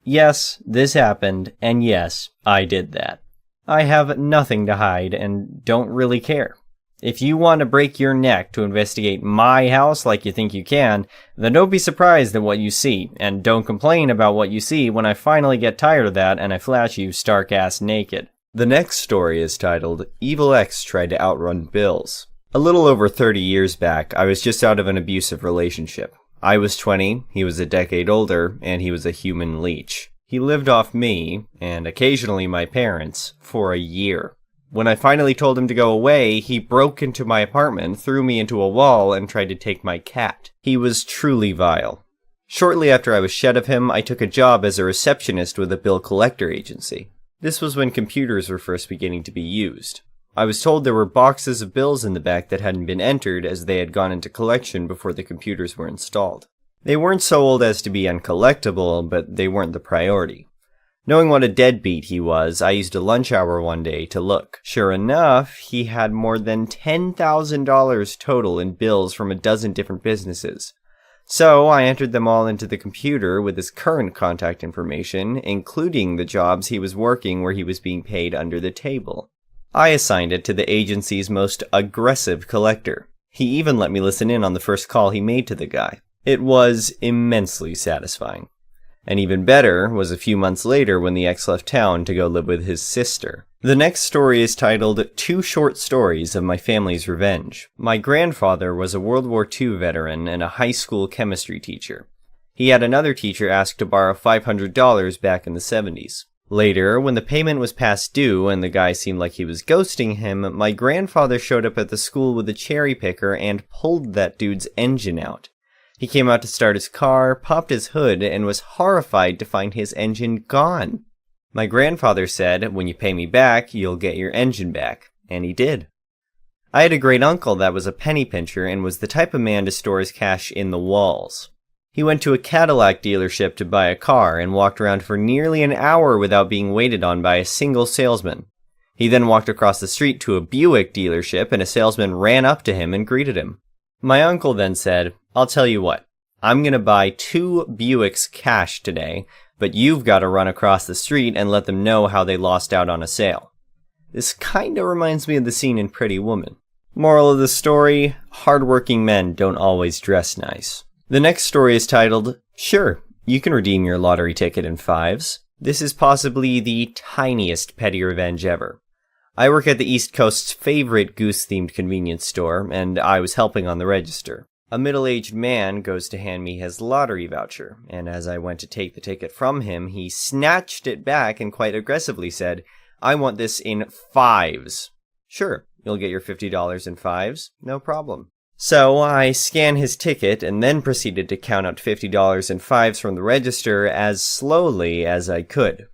Yes, this happened, and yes, I did that. I have nothing to hide and don't really care. If you want to break your neck to investigate my house like you think you can, then don't be surprised at what you see, and don't complain about what you see when I finally get tired of that and I flash you stark-ass naked. The next story is titled, Evil Ex Tried to Outrun Bills. A little over 30 years back, I was just out of an abusive relationship. I was 20, he was a decade older, and he was a human leech. He lived off me, and occasionally my parents, for a year. When I finally told him to go away, he broke into my apartment, threw me into a wall, and tried to take my cat. He was truly vile. Shortly after I was shed of him, I took a job as a receptionist with a bill collector agency. This was when computers were first beginning to be used. I was told there were boxes of bills in the back that hadn't been entered as they had gone into collection before the computers were installed. They weren't so old as to be uncollectible, but they weren't the priority. Knowing what a deadbeat he was, I used a lunch hour one day to look. Sure enough, he had more than $10,000 total in bills from a dozen different businesses. So I entered them all into the computer with his current contact information, including the jobs he was working where he was being paid under the table. I assigned it to the agency's most aggressive collector. He even let me listen in on the first call he made to the guy. It was immensely satisfying. And even better was a few months later when the ex left town to go live with his sister. The next story is titled, 2 Short Stories of My Family's Revenge. My grandfather was a World War II veteran and a high school chemistry teacher. He had another teacher ask to borrow $500 back in the 70s. Later, when the payment was past due and the guy seemed like he was ghosting him, my grandfather showed up at the school with a cherry picker and pulled that dude's engine out. He came out to start his car, popped his hood, and was horrified to find his engine gone. My grandfather said, when you pay me back, you'll get your engine back. And he did. I had a great uncle that was a penny pincher and was the type of man to store his cash in the walls. He went to a Cadillac dealership to buy a car and walked around for nearly an hour without being waited on by a single salesman. He then walked across the street to a Buick dealership and a salesman ran up to him and greeted him. My uncle then said, I'll tell you what, I'm gonna buy 2 Buicks cash today, but you've gotta run across the street and let them know how they lost out on a sale. This kinda reminds me of the scene in Pretty Woman. Moral of the story, hardworking men don't always dress nice. The next story is titled, Sure, you can redeem your lottery ticket in 5s. This is possibly the tiniest petty revenge ever. I work at the East Coast's favorite goose-themed convenience store, and I was helping on the register. A middle-aged man goes to hand me his lottery voucher, and as I went to take the ticket from him, he snatched it back and quite aggressively said, I want this in 5s. Sure, you'll get your $50 in 5s, no problem. So I scan his ticket and then proceeded to count out $50 in 5s from the register as slowly as I could.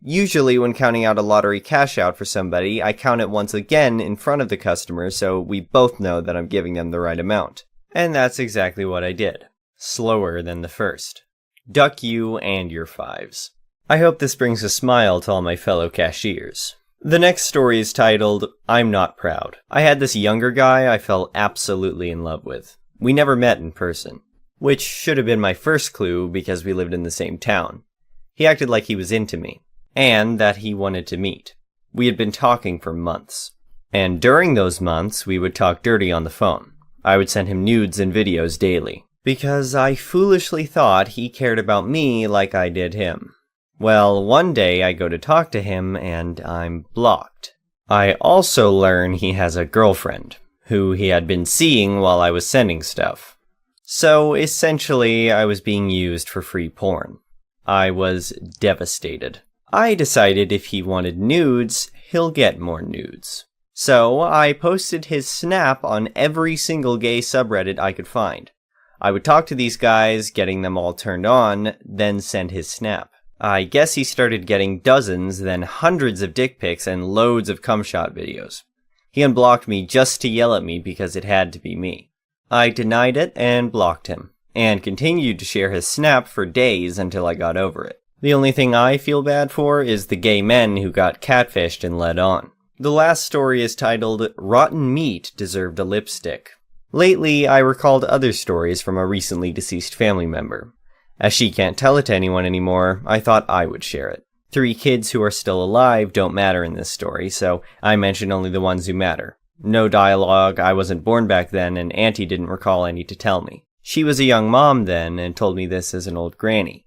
Usually when counting out a lottery cash out for somebody, I count it once again in front of the customer so we both know that I'm giving them the right amount. And that's exactly what I did. Slower than the first. Duck you and your 5s. I hope this brings a smile to all my fellow cashiers. The next story is titled, I'm Not Proud. I had this younger guy I fell absolutely in love with. We never met in person, which should have been my first clue because we lived in the same town. He acted like he was into me, and that he wanted to meet. We had been talking for months. And during those months, we would talk dirty on the phone. I would send him nudes and videos daily, because I foolishly thought he cared about me like I did him. Well, one day I go to talk to him and I'm blocked. I also learn he has a girlfriend, who he had been seeing while I was sending stuff. So essentially, I was being used for free porn. I was devastated. I decided if he wanted nudes, he'll get more nudes. So I posted his snap on every single gay subreddit I could find. I would talk to these guys, getting them all turned on, then send his snap. I guess he started getting dozens, then hundreds of dick pics and loads of cumshot videos. He unblocked me just to yell at me because it had to be me. I denied it and blocked him, and continued to share his snap for days until I got over it. The only thing I feel bad for is the gay men who got catfished and led on. The last story is titled, Rotten Meat Deserved a Lipstick. Lately, I recalled other stories from a recently deceased family member. As she can't tell it to anyone anymore, I thought I would share it. 3 kids who are still alive don't matter in this story, so I mention only the ones who matter. No dialogue, I wasn't born back then, and Auntie didn't recall any to tell me. She was a young mom then, and told me this as an old granny.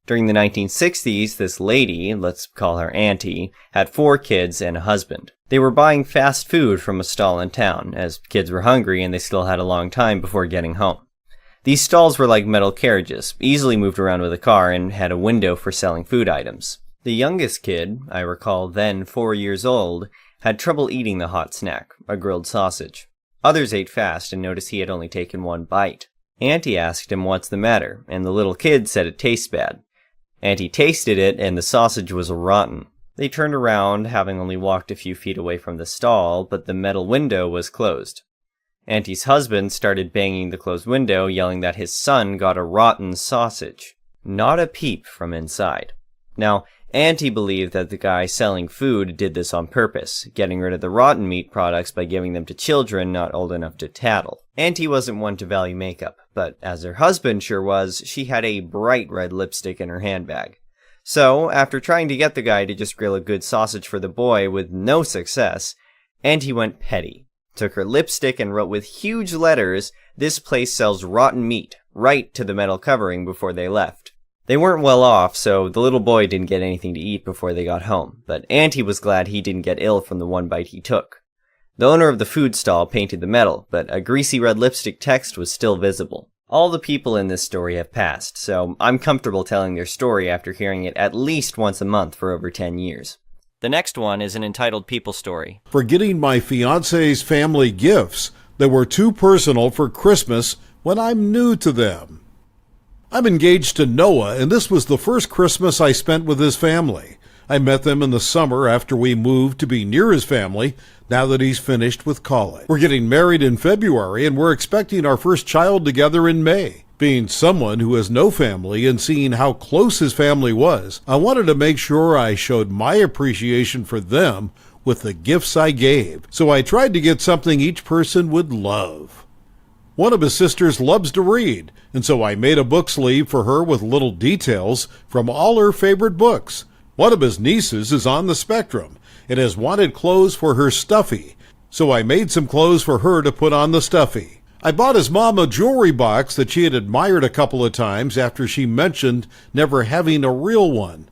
During the 1960s, this lady, let's call her Auntie, had 4 kids and a husband. They were buying fast food from a stall in town, as kids were hungry and they still had a long time before getting home. These stalls were like metal carriages, easily moved around with a car, and had a window for selling food items. The youngest kid, I recall then 4 years old, had trouble eating the hot snack, a grilled sausage. Others ate fast and noticed he had only taken 1 bite. Auntie asked him what's the matter, and the little kid said it tastes bad. Auntie tasted it, and the sausage was rotten. They turned around, having only walked a few feet away from the stall, but the metal window was closed. Auntie's husband started banging the closed window, yelling that his son got a rotten sausage. Not a peep from inside. Now, Auntie believed that the guy selling food did this on purpose, getting rid of the rotten meat products by giving them to children not old enough to tattle. Auntie wasn't one to value makeup, but as her husband sure was, she had a bright red lipstick in her handbag. So, after trying to get the guy to just grill a good sausage for the boy with no success, Auntie went petty. Took her lipstick and wrote with huge letters, "This place sells rotten meat," right to the metal covering before they left. They weren't well off, so the little boy didn't get anything to eat before they got home, but Auntie was glad he didn't get ill from the 1 bite he took. The owner of the food stall painted the metal, but a greasy red lipstick text was still visible. All the people in this story have passed, so I'm comfortable telling their story after hearing it at least once a month for over 10 years. The next one is an entitled People Story. For getting my fiance's family gifts that were too personal for Christmas when I'm new to them. I'm engaged to Noah, and this was the first Christmas I spent with his family. I met them in the summer after we moved to be near his family, now that he's finished with college. We're getting married in February, and we're expecting our first child together in May. Being someone who has no family and seeing how close his family was, I wanted to make sure I showed my appreciation for them with the gifts I gave, so I tried to get something each person would love. One of his sisters loves to read, and so I made a book sleeve for her with little details from all her favorite books. One of his nieces is on the spectrum and has wanted clothes for her stuffy, so I made some clothes for her to put on the stuffy. I bought his mom a jewelry box that she had admired a couple of times after she mentioned never having a real one.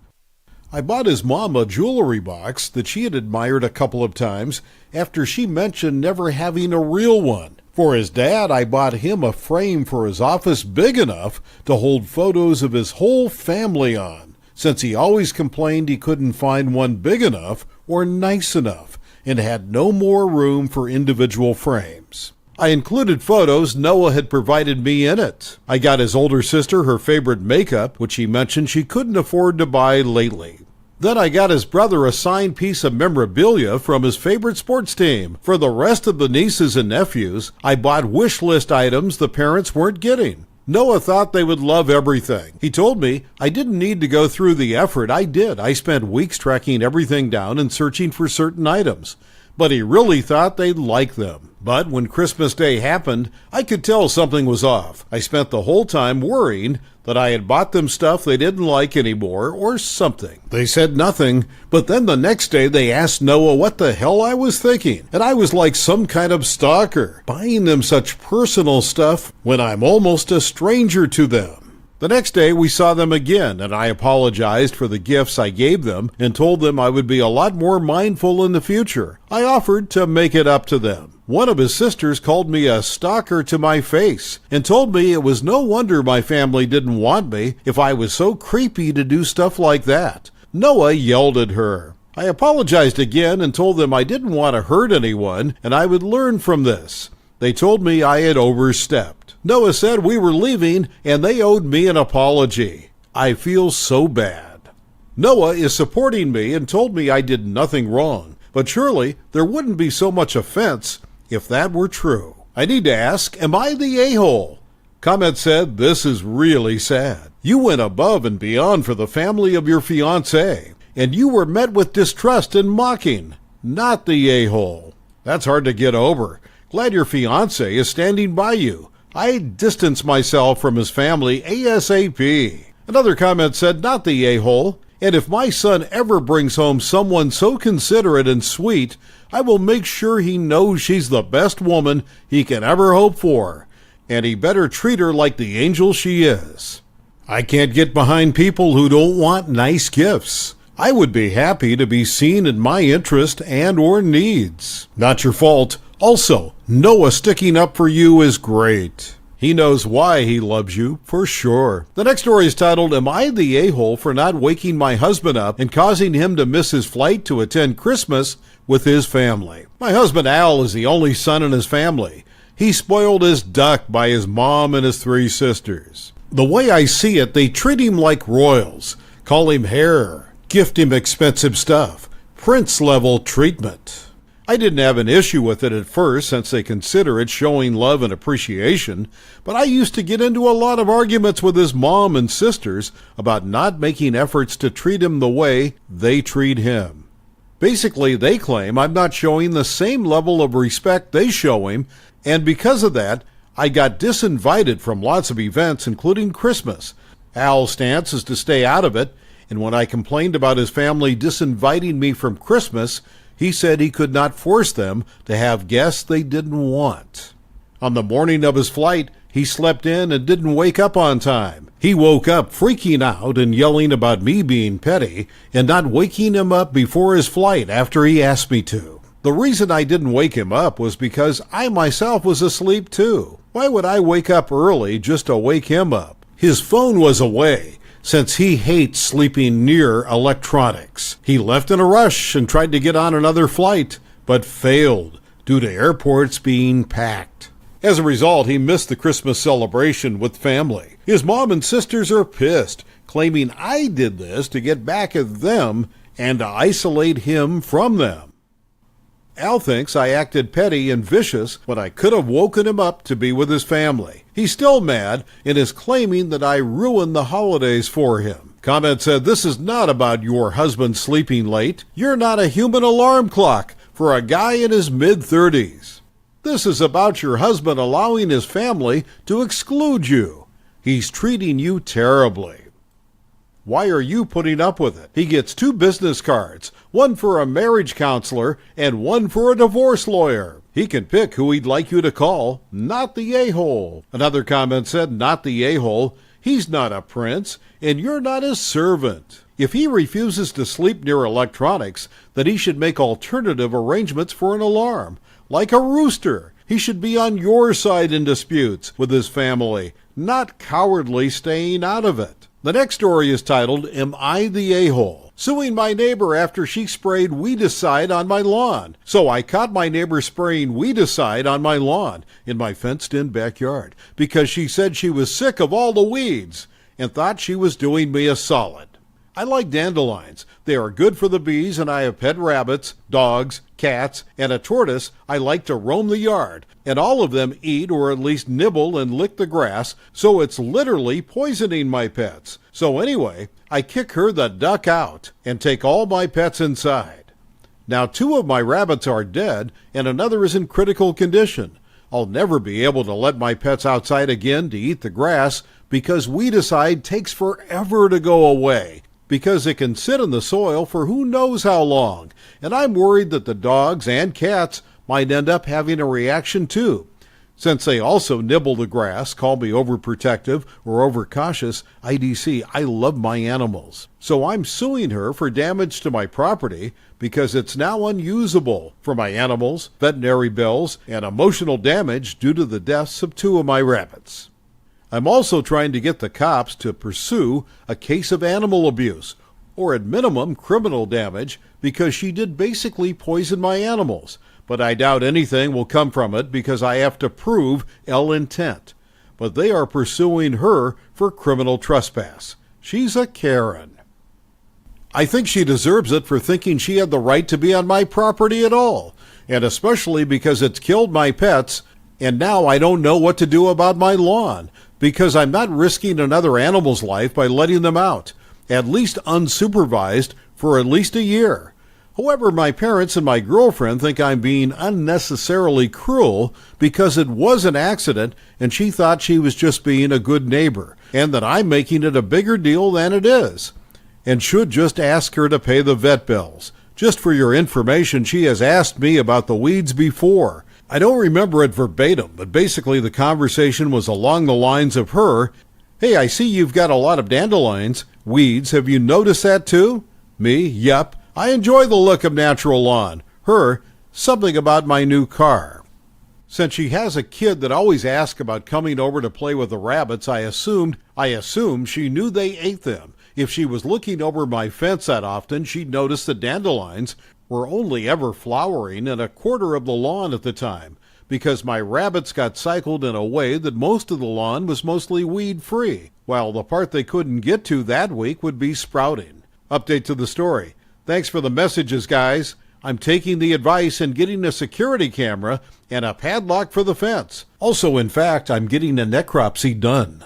For his dad, I bought him a frame for his office big enough to hold photos of his whole family on, since he always complained he couldn't find one big enough or nice enough and had no more room for individual frames. I included photos Noah had provided me in it. I got his older sister her favorite makeup, which he mentioned she couldn't afford to buy lately. Then I got his brother a signed piece of memorabilia from his favorite sports team. For the rest of the nieces and nephews, I bought wish list items the parents weren't getting. Noah thought they would love everything. He told me I didn't need to go through the effort. I did. I spent weeks tracking everything down and searching for certain items. But he really thought they'd like them. But when Christmas Day happened, I could tell something was off. I spent the whole time worrying that I had bought them stuff they didn't like anymore or something. They said nothing, but then the next day they asked Noah what the hell I was thinking, and I was like some kind of stalker, buying them such personal stuff when I'm almost a stranger to them. The next day we saw them again, and I apologized for the gifts I gave them and told them I would be a lot more mindful in the future. I offered to make it up to them. One of his sisters called me a stalker to my face and told me it was no wonder my family didn't want me if I was so creepy to do stuff like that. Noah yelled at her. I apologized again and told them I didn't want to hurt anyone and I would learn from this. They told me I had overstepped. Noah said we were leaving and they owed me an apology. I feel so bad. Noah is supporting me and told me I did nothing wrong, but surely there wouldn't be so much offense if that were true. I need to ask, am I the a-hole? Comment said, this is really sad. You went above and beyond for the family of your fiancé, and you were met with distrust and mocking. Not the a-hole. That's hard to get over. Glad your fiancé is standing by you. I distance myself from his family ASAP. Another comment said, not the a-hole. And if my son ever brings home someone so considerate and sweet, I will make sure he knows she's the best woman he can ever hope for, and he better treat her like the angel she is. I can't get behind people who don't want nice gifts. I would be happy to be seen in my interest and or needs. Not your fault. Also, Noah sticking up for you is great. He knows why he loves you, for sure. The next story is titled, Am I the A-hole for not waking my husband up and causing him to miss his flight to attend Christmas with his family? My husband Al is the only son in his family. He's spoiled as duck by his mom and his 3 sisters. The way I see it, they treat him like royals, call him hair, gift him expensive stuff, prince-level treatment. I didn't have an issue with it at first since they consider it showing love and appreciation, but I used to get into a lot of arguments with his mom and sisters about not making efforts to treat him the way they treat him. Basically, they claim I'm not showing the same level of respect they show him, and because of that, I got disinvited from lots of events, including Christmas. Al's stance is to stay out of it, and when I complained about his family disinviting me from Christmas, he said he could not force them to have guests they didn't want. On the morning of his flight, he slept in and didn't wake up on time. He woke up freaking out and yelling about me being petty and not waking him up before his flight after he asked me to. The reason I didn't wake him up was because I myself was asleep too. Why would I wake up early just to wake him up? His phone was away, since he hates sleeping near electronics. He left in a rush and tried to get on another flight, but failed due to airports being packed. As a result, he missed the Christmas celebration with family. His mom and sisters are pissed, claiming I did this to get back at them and to isolate him from them. Al thinks I acted petty and vicious when I could have woken him up to be with his family. He's still mad and is claiming that I ruined the holidays for him. Comment said, This is not about your husband sleeping late. You're not a human alarm clock for a guy in his mid-30s. This is about your husband allowing his family to exclude you. He's treating you terribly. Why are you putting up with it? He gets 2 business cards, one for a marriage counselor and one for a divorce lawyer. He can pick who he'd like you to call, not the a-hole. Another comment said, Not the a-hole. He's not a prince, and you're not his servant. If he refuses to sleep near electronics, then he should make alternative arrangements for an alarm. Like a rooster, he should be on your side in disputes with his family, not cowardly staying out of it. The next story is titled, Am I the A-hole? Suing my neighbor after she sprayed weedicide on my lawn. So I caught my neighbor spraying weedicide on my lawn in my fenced-in backyard because she said she was sick of all the weeds and thought she was doing me a solid. I like dandelions. They are good for the bees, and I have pet rabbits, dogs, cats, and a tortoise I like to roam the yard, and all of them eat or at least nibble and lick the grass, so it's literally poisoning my pets. So anyway, I kick her the duck out and take all my pets inside. Now 2 of my rabbits are dead, and another is in critical condition. I'll never be able to let my pets outside again to eat the grass because weedicide takes forever to go away, because it can sit in the soil for who knows how long, and I'm worried that the dogs and cats might end up having a reaction too. Since they also nibble the grass, call me overprotective or overcautious, IDC, I love my animals. So I'm suing her for damage to my property because it's now unusable for my animals, veterinary bills, and emotional damage due to the deaths of 2 of my rabbits. I'm also trying to get the cops to pursue a case of animal abuse, or at minimum criminal damage, because she did basically poison my animals. But I doubt anything will come from it because I have to prove ill intent. But they are pursuing her for criminal trespass. She's a Karen. I think she deserves it for thinking she had the right to be on my property at all, and especially because it's killed my pets, and now I don't know what to do about my lawn, because I'm not risking another animal's life by letting them out, at least unsupervised, for at least a year. However, my parents and my girlfriend think I'm being unnecessarily cruel because it was an accident and she thought she was just being a good neighbor, and that I'm making it a bigger deal than it is. and should just ask her to pay the vet bills. Just for your information, she has asked me about the weeds before. I don't remember it verbatim, but basically the conversation was along the lines of her, "Hey, I see you've got a lot of dandelions. Weeds, have you noticed that too?" Me, "Yep. I enjoy the look of natural lawn." Her, "Something about my new car." Since she has a kid that always asks about coming over to play with the rabbits, I assumed she knew they ate them. If she was looking over my fence that often, she'd notice the dandelions were only ever flowering in a quarter of the lawn at the time, because my rabbits got cycled in a way that most of the lawn was mostly weed-free, while the part they couldn't get to that week would be sprouting. Update to the story. Thanks for the messages, guys. I'm taking the advice and getting a security camera and a padlock for the fence. Also, in fact, I'm getting a necropsy done.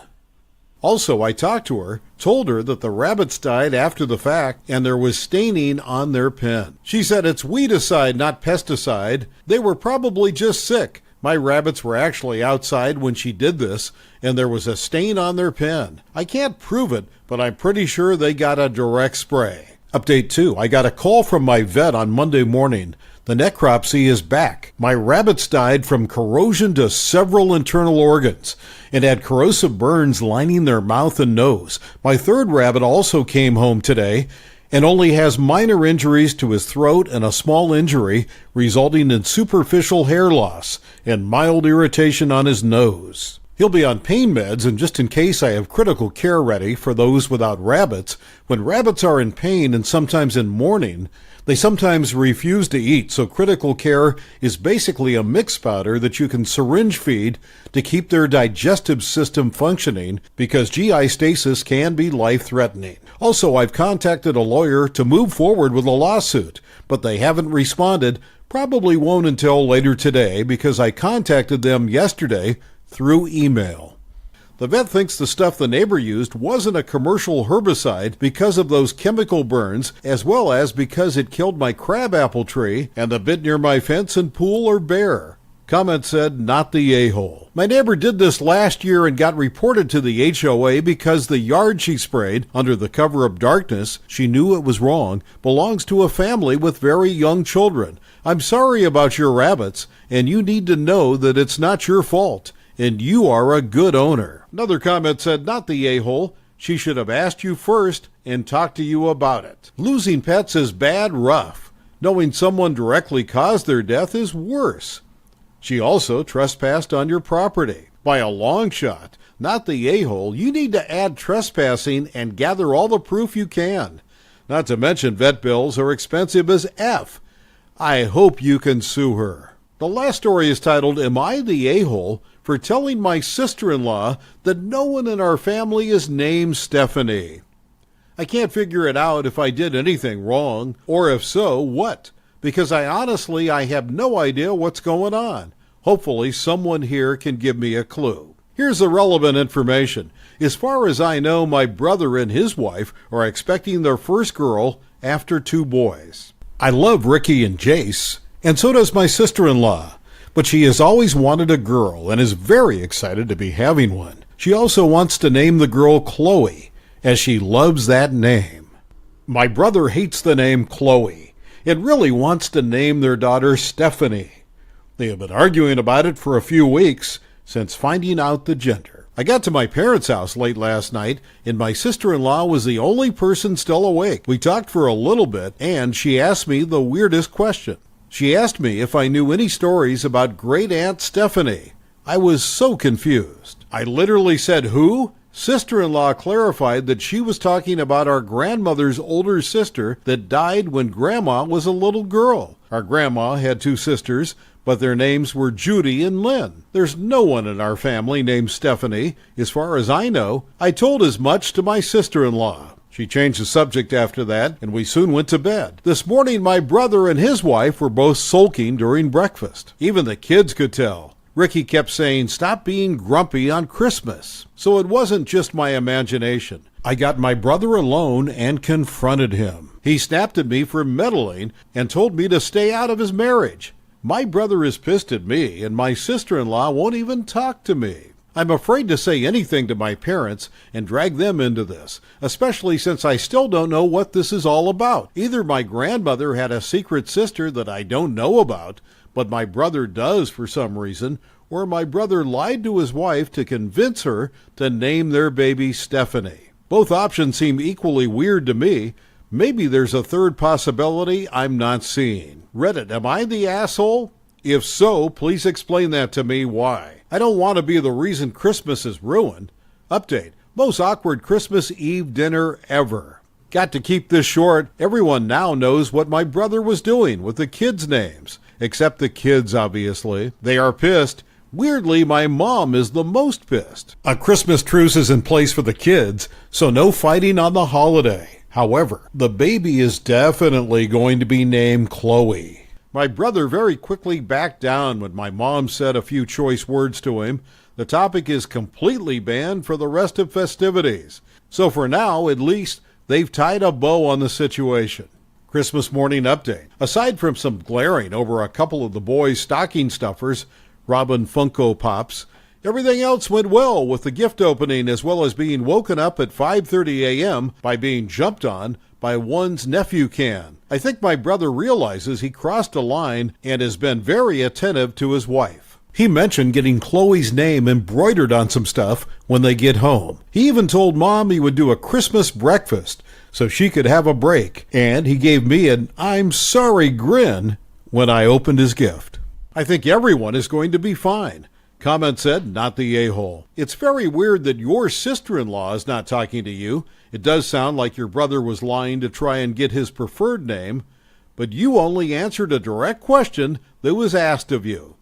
Also, I talked to her, told her that the rabbits died after the fact and there was staining on their pen. She said it's weedicide, not pesticide. They were probably just sick. My rabbits were actually outside when she did this, and there was a stain on their pen. I can't prove it, but I'm pretty sure they got a direct spray. Update 2. I got a call from my vet on Monday morning. The necropsy is back. My rabbits died from corrosion to several internal organs and had corrosive burns lining their mouth and nose. My third rabbit also came home today and only has minor injuries to his throat and a small injury resulting in superficial hair loss and mild irritation on his nose. He'll be on pain meds, and just in case I have critical care ready for those without rabbits, when rabbits are in pain and sometimes in mourning, they sometimes refuse to eat, so critical care is basically a mix powder that you can syringe feed to keep their digestive system functioning, because GI stasis can be life-threatening. Also, I've contacted a lawyer to move forward with a lawsuit, but they haven't responded, probably won't until later today, because I contacted them yesterday through email. The vet thinks the stuff the neighbor used wasn't a commercial herbicide because of those chemical burns, as well as because it killed my crabapple tree and the bit near my fence and pool or bear. Comment said, "Not the a-hole." My neighbor did this last year and got reported to the HOA because the yard she sprayed, under the cover of darkness, she knew it was wrong, belongs to a family with very young children. I'm sorry about your rabbits, and you need to know that it's not your fault, and you are a good owner. Another comment said, "Not the a-hole. She should have asked you first and talked to you about it." Losing pets is bad rough. Knowing someone directly caused their death is worse. She also trespassed on your property. By a long shot, not the a-hole. You need to add trespassing and gather all the proof you can. Not to mention vet bills are expensive as F. I hope you can sue her. The last story is titled, "Am I the a-hole for telling my sister-in-law that no one in our family is named Stephanie? I can't figure it out if I did anything wrong, or if so, what, because I have no idea what's going on. Hopefully someone here can give me a clue." Here's the relevant information. As far as I know, my brother and his wife are expecting their first girl after 2 boys. I love Ricky and Jace, and so does my sister-in-law, but she has always wanted a girl and is very excited to be having one. She also wants to name the girl Chloe, as she loves that name. My brother hates the name Chloe and really wants to name their daughter Stephanie. They have been arguing about it for a few weeks since finding out the gender. I got to my parents' house late last night, and my sister-in-law was the only person still awake. We talked for a little bit, and she asked me the weirdest question. She asked me if I knew any stories about Great-Aunt Stephanie. I was so confused. I literally said, "Who?" Sister-in-law clarified that she was talking about our grandmother's older sister that died when Grandma was a little girl. Our grandma had 2 sisters, but their names were Judy and Lynn. There's no one in our family named Stephanie, as far as I know. I told as much to my sister-in-law. She changed the subject after that, and we soon went to bed. This morning, my brother and his wife were both sulking during breakfast. Even the kids could tell. Ricky kept saying, "Stop being grumpy on Christmas." So it wasn't just my imagination. I got my brother alone and confronted him. He snapped at me for meddling and told me to stay out of his marriage. My brother is pissed at me, and my sister-in-law won't even talk to me. I'm afraid to say anything to my parents and drag them into this, especially since I still don't know what this is all about. Either my grandmother had a secret sister that I don't know about, but my brother does for some reason, or my brother lied to his wife to convince her to name their baby Stephanie. Both options seem equally weird to me. Maybe there's a third possibility I'm not seeing. Reddit, am I the asshole? If so, please explain that to me why. I don't want to be the reason Christmas is ruined. Update, most awkward Christmas Eve dinner ever. Got to keep this short. Everyone now knows what my brother was doing with the kids' names. Except the kids, obviously. They are pissed. Weirdly, my mom is the most pissed. A Christmas truce is in place for the kids, so no fighting on the holiday. However, the baby is definitely going to be named Chloe. My brother very quickly backed down when my mom said a few choice words to him. The topic is completely banned for the rest of festivities. So for now, at least, they've tied a bow on the situation. Christmas morning update. Aside from some glaring over a couple of the boys' stocking stuffers, Robin Funko Pops, everything else went well with the gift opening, as well as being woken up at 5:30 a.m. by being jumped on by one's nephew can. I think my brother realizes he crossed a line and has been very attentive to his wife. He mentioned getting Chloe's name embroidered on some stuff when they get home. He even told Mom he would do a Christmas breakfast so she could have a break, and he gave me an "I'm sorry" grin when I opened his gift. I think everyone is going to be fine. Comment said, not the a-hole. It's very weird that your sister-in-law is not talking to you. It does sound like your brother was lying to try and get his preferred name, but you only answered a direct question that was asked of you.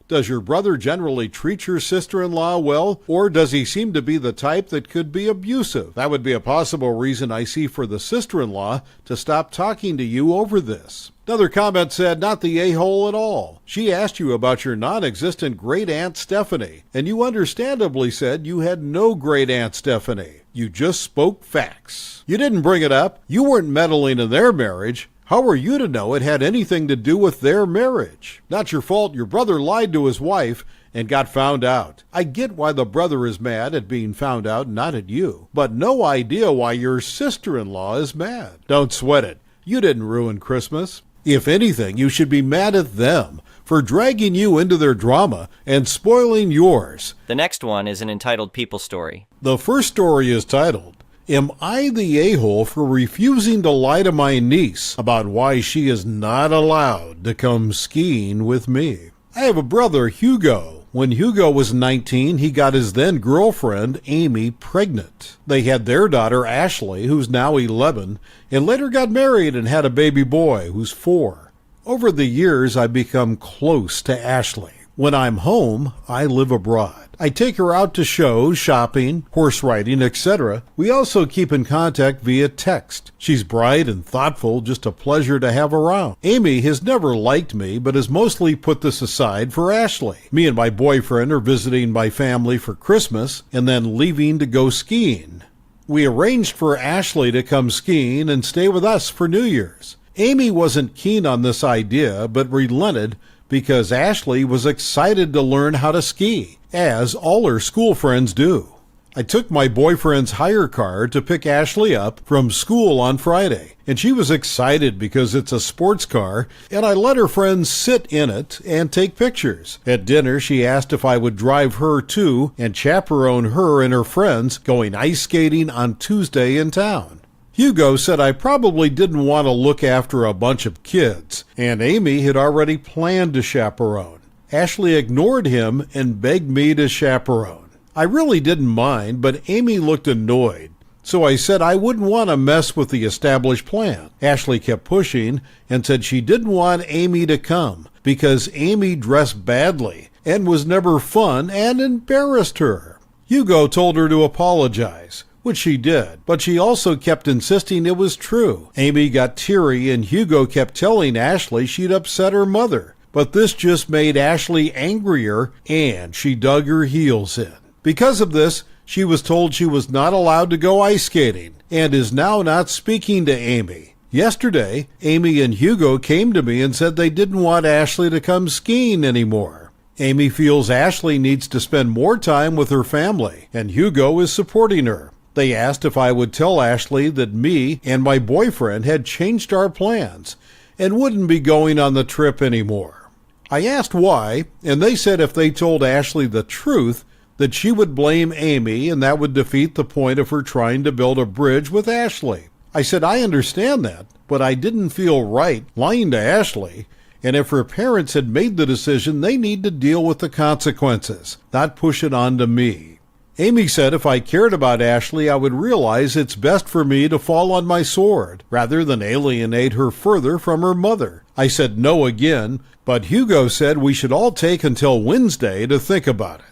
Does your brother generally treat your sister-in-law well, or does he seem to be the type that could be abusive? That would be a possible reason I see for the sister-in-law to stop talking to you over this. Another comment said, not the a-hole at all. She asked you about your non-existent great-aunt Stephanie, and you understandably said you had no great-aunt Stephanie. You just spoke facts. You didn't bring it up. You weren't meddling in their marriage. How are you to know it had anything to do with their marriage? Not your fault. Your brother lied to his wife and got found out. I get why the brother is mad at being found out, not at you, but no idea why your sister-in-law is mad. Don't sweat it. You didn't ruin Christmas. If anything, you should be mad at them for dragging you into their drama and spoiling yours. The next one is an entitled People Story. The first story is titled, Am I the a-hole for refusing to lie to my niece about why she is not allowed to come skiing with me? I have a brother, Hugo. When Hugo was 19, he got his then-girlfriend, Amy, pregnant. They had their daughter, Ashley, who's now 11, and later got married and had a baby boy, who's 4. Over the years, I've become close to Ashley. When I'm home, I live abroad. I take her out to shows, shopping, horse riding, etc. We also keep in contact via text. She's bright and thoughtful, just a pleasure to have around. Amy has never liked me, but has mostly put this aside for Ashley. Me and my boyfriend are visiting my family for Christmas and then leaving to go skiing. We arranged for Ashley to come skiing and stay with us for New Year's. Amy wasn't keen on this idea, but relented because Ashley was excited to learn how to ski, as all her school friends do. I took my boyfriend's hire car to pick Ashley up from school on Friday, and she was excited because it's a sports car, and I let her friends sit in it and take pictures. At dinner, she asked if I would drive her too and chaperone her and her friends going ice skating on Tuesday in town. Hugo said I probably didn't want to look after a bunch of kids, and Amy had already planned to chaperone. Ashley ignored him and begged me to chaperone. I really didn't mind, but Amy looked annoyed, so I said I wouldn't want to mess with the established plan. Ashley kept pushing and said she didn't want Amy to come because Amy dressed badly and was never fun and embarrassed her. Hugo told her to apologize, which she did, but she also kept insisting it was true. Amy got teary and Hugo kept telling Ashley she'd upset her mother, but this just made Ashley angrier and she dug her heels in. Because of this, she was told she was not allowed to go ice skating and is now not speaking to Amy. Yesterday, Amy and Hugo came to me and said they didn't want Ashley to come skiing anymore. Amy feels Ashley needs to spend more time with her family, and Hugo is supporting her. They asked if I would tell Ashley that me and my boyfriend had changed our plans and wouldn't be going on the trip anymore. I asked why, and they said if they told Ashley the truth, that she would blame Amy and that would defeat the point of her trying to build a bridge with Ashley. I said I understand that, but I didn't feel right lying to Ashley, and if her parents had made the decision, they need to deal with the consequences, not push it on to me. Amy said if I cared about Ashley, I would realize it's best for me to fall on my sword, rather than alienate her further from her mother. I said no again, but Hugo said we should all take until Wednesday to think about it.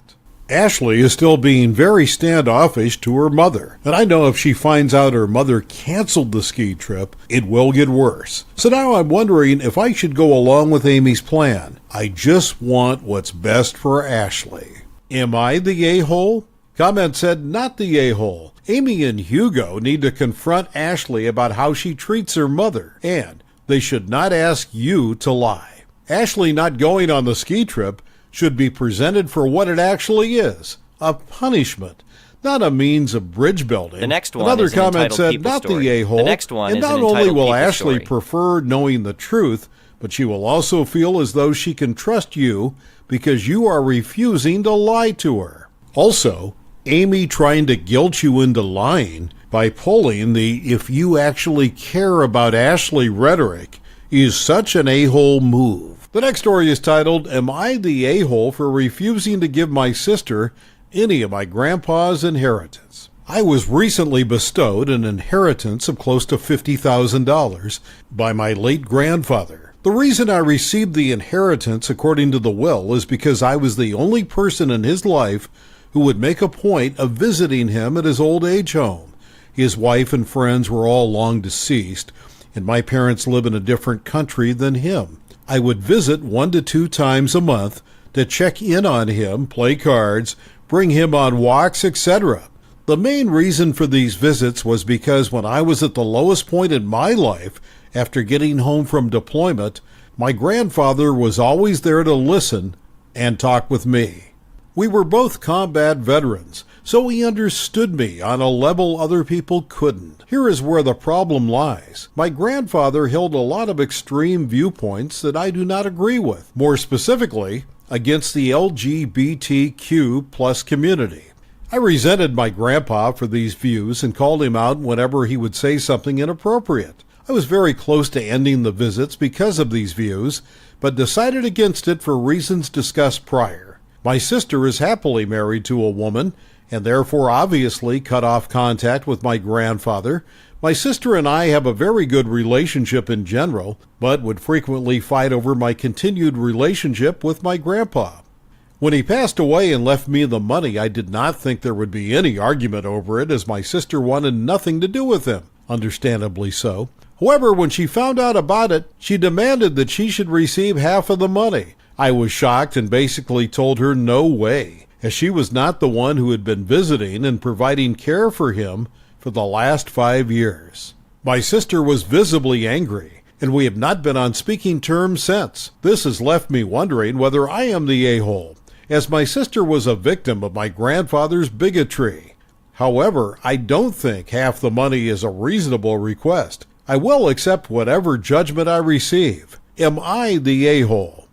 Ashley is still being very standoffish to her mother, and I know if she finds out her mother canceled the ski trip, it will get worse. So now I'm wondering if I should go along with Amy's plan. I just want what's best for Ashley. Am I the a-hole? Comment said, not the a-hole. Amy and Hugo need to confront Ashley about how she treats her mother, and they should not ask you to lie. Ashley not going on the ski trip should be presented for what it actually is, a punishment, not a means of bridge building. The next one Another is an comment entitled said, people not story. the a-hole. The next one and is an not only entitled will people Ashley story. prefer knowing the truth, but she will also feel as though she can trust you because you are refusing to lie to her. Also, Amy trying to guilt you into lying by pulling the "if you actually care about Ashley" rhetoric is such an a-hole move. The next story is titled, Am I the a-hole for refusing to give my sister any of my grandpa's inheritance? I was recently bestowed an inheritance of close to $50,000 by my late grandfather. The reason I received the inheritance according to the will is because I was the only person in his life who would make a point of visiting him at his old age home. His wife and friends were all long deceased, and my parents live in a different country than him. I would visit 1 to 2 times a month to check in on him, play cards, bring him on walks, etc. The main reason for these visits was because when I was at the lowest point in my life after getting home from deployment, my grandfather was always there to listen and talk with me. We were both combat veterans, so he understood me on a level other people couldn't. Here is where the problem lies. My grandfather held a lot of extreme viewpoints that I do not agree with, more specifically, against the LGBTQ plus community. I resented my grandpa for these views and called him out whenever he would say something inappropriate. I was very close to ending the visits because of these views, but decided against it for reasons discussed prior. My sister is happily married to a woman, and therefore obviously cut off contact with my grandfather. My sister and I have a very good relationship in general, but would frequently fight over my continued relationship with my grandpa. When he passed away and left me the money, I did not think there would be any argument over it, as my sister wanted nothing to do with him, understandably so. However, when she found out about it, she demanded that she should receive half of the money. I was shocked and basically told her no way, as she was not the one who had been visiting and providing care for him for the last 5 years. My sister was visibly angry, and we have not been on speaking terms since. This has left me wondering whether I am the a-hole, as my sister was a victim of my grandfather's bigotry. However, I don't think half the money is a reasonable request. I will accept whatever judgment I receive. Am I the a-hole?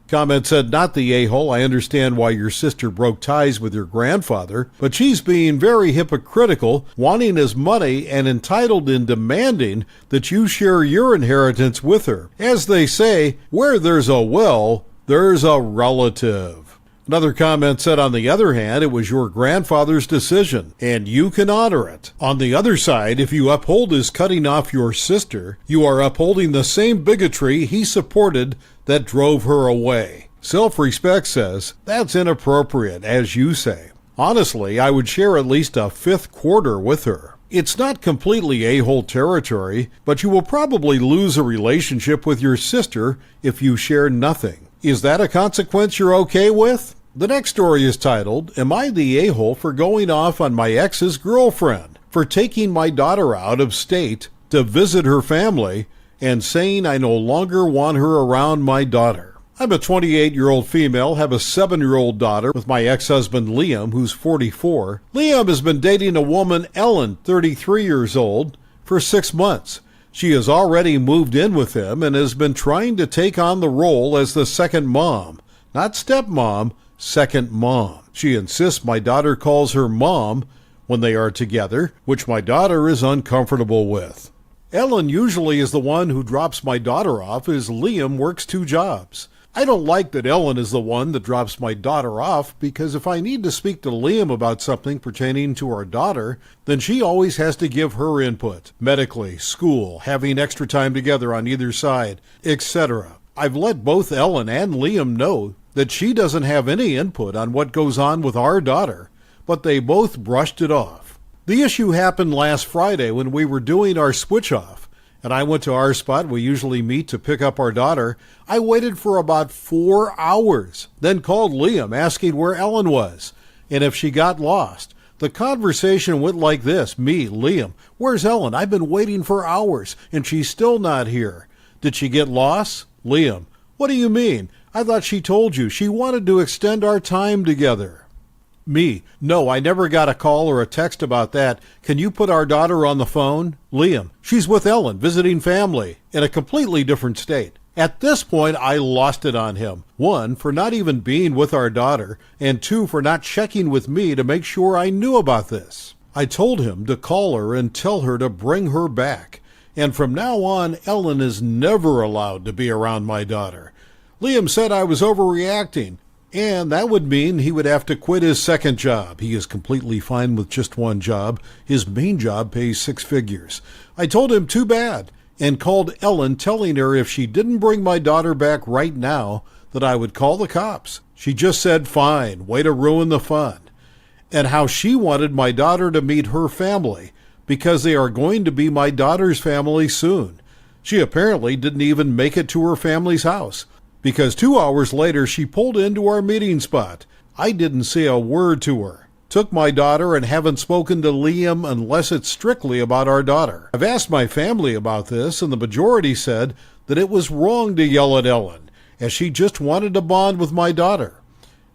Comment said, not the a-hole. I understand why your sister broke ties with your grandfather, but she's being very hypocritical, wanting his money and entitled in demanding that you share your inheritance with her. As they say, where there's a will, there's a relative. Another comment said, on the other hand, it was your grandfather's decision, and you can honor it. On the other side, if you uphold his cutting off your sister, you are upholding the same bigotry he supported that drove her away. Self-respect says, that's inappropriate, as you say. Honestly, I would share at least a 5th quarter with her. It's not completely a-hole territory, but you will probably lose a relationship with your sister if you share nothing. Is that a consequence you're okay with? The next story is titled, Am I the a-hole for going off on my ex's girlfriend, for taking my daughter out of state to visit her family, and saying I no longer want her around my daughter? I'm a 28-year-old female, have a 7-year-old daughter with my ex-husband Liam, who's 44. Liam has been dating a woman, Ellen, 33 years old, for 6 months. She has already moved in with him and has been trying to take on the role as the second mom. Not stepmom, second mom. She insists my daughter calls her mom when they are together, which my daughter is uncomfortable with. Ellen usually is the one who drops my daughter off as Liam works 2 jobs. I don't like that Ellen is the one that drops my daughter off because if I need to speak to Liam about something pertaining to our daughter, then she always has to give her input. Medically, school, having extra time together on either side, etc. I've let both Ellen and Liam know that she doesn't have any input on what goes on with our daughter, but they both brushed it off. The issue happened last Friday when we were doing our switch-off, and I went to our spot we usually meet to pick up our daughter. I waited for about 4 hours, then called Liam asking where Ellen was and if she got lost. The conversation went like this: me, Liam, "Where's Ellen? I've been waiting for hours, and she's still not here. Did she get lost?" Liam, "What do you mean? I thought she told you she wanted to extend our time together." Me, "No, I never got a call or a text about that. Can you put our daughter on the phone?" Liam, "She's with Ellen, visiting family, in a completely different state." At this point, I lost it on him. 1, for not even being with our daughter, and 2, for not checking with me to make sure I knew about this. I told him to call her and tell her to bring her back. And from now on, Ellen is never allowed to be around my daughter. Liam said I was overreacting, and that would mean he would have to quit his second job. He is completely fine with just 1 job. His main job pays 6 figures. I told him too bad, and called Ellen telling her if she didn't bring my daughter back right now, that I would call the cops. She just said, "Fine, way to ruin the fun." And how she wanted my daughter to meet her family, because they are going to be my daughter's family soon. She apparently didn't even make it to her family's house, because 2 hours later she pulled into our meeting spot. I didn't say a word to her. Took my daughter and haven't spoken to Liam unless it's strictly about our daughter. I've asked my family about this, and the majority said that it was wrong to yell at Ellen, as she just wanted to bond with my daughter.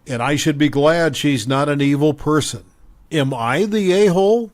And I should be glad she's not an evil person. Am I the a-hole?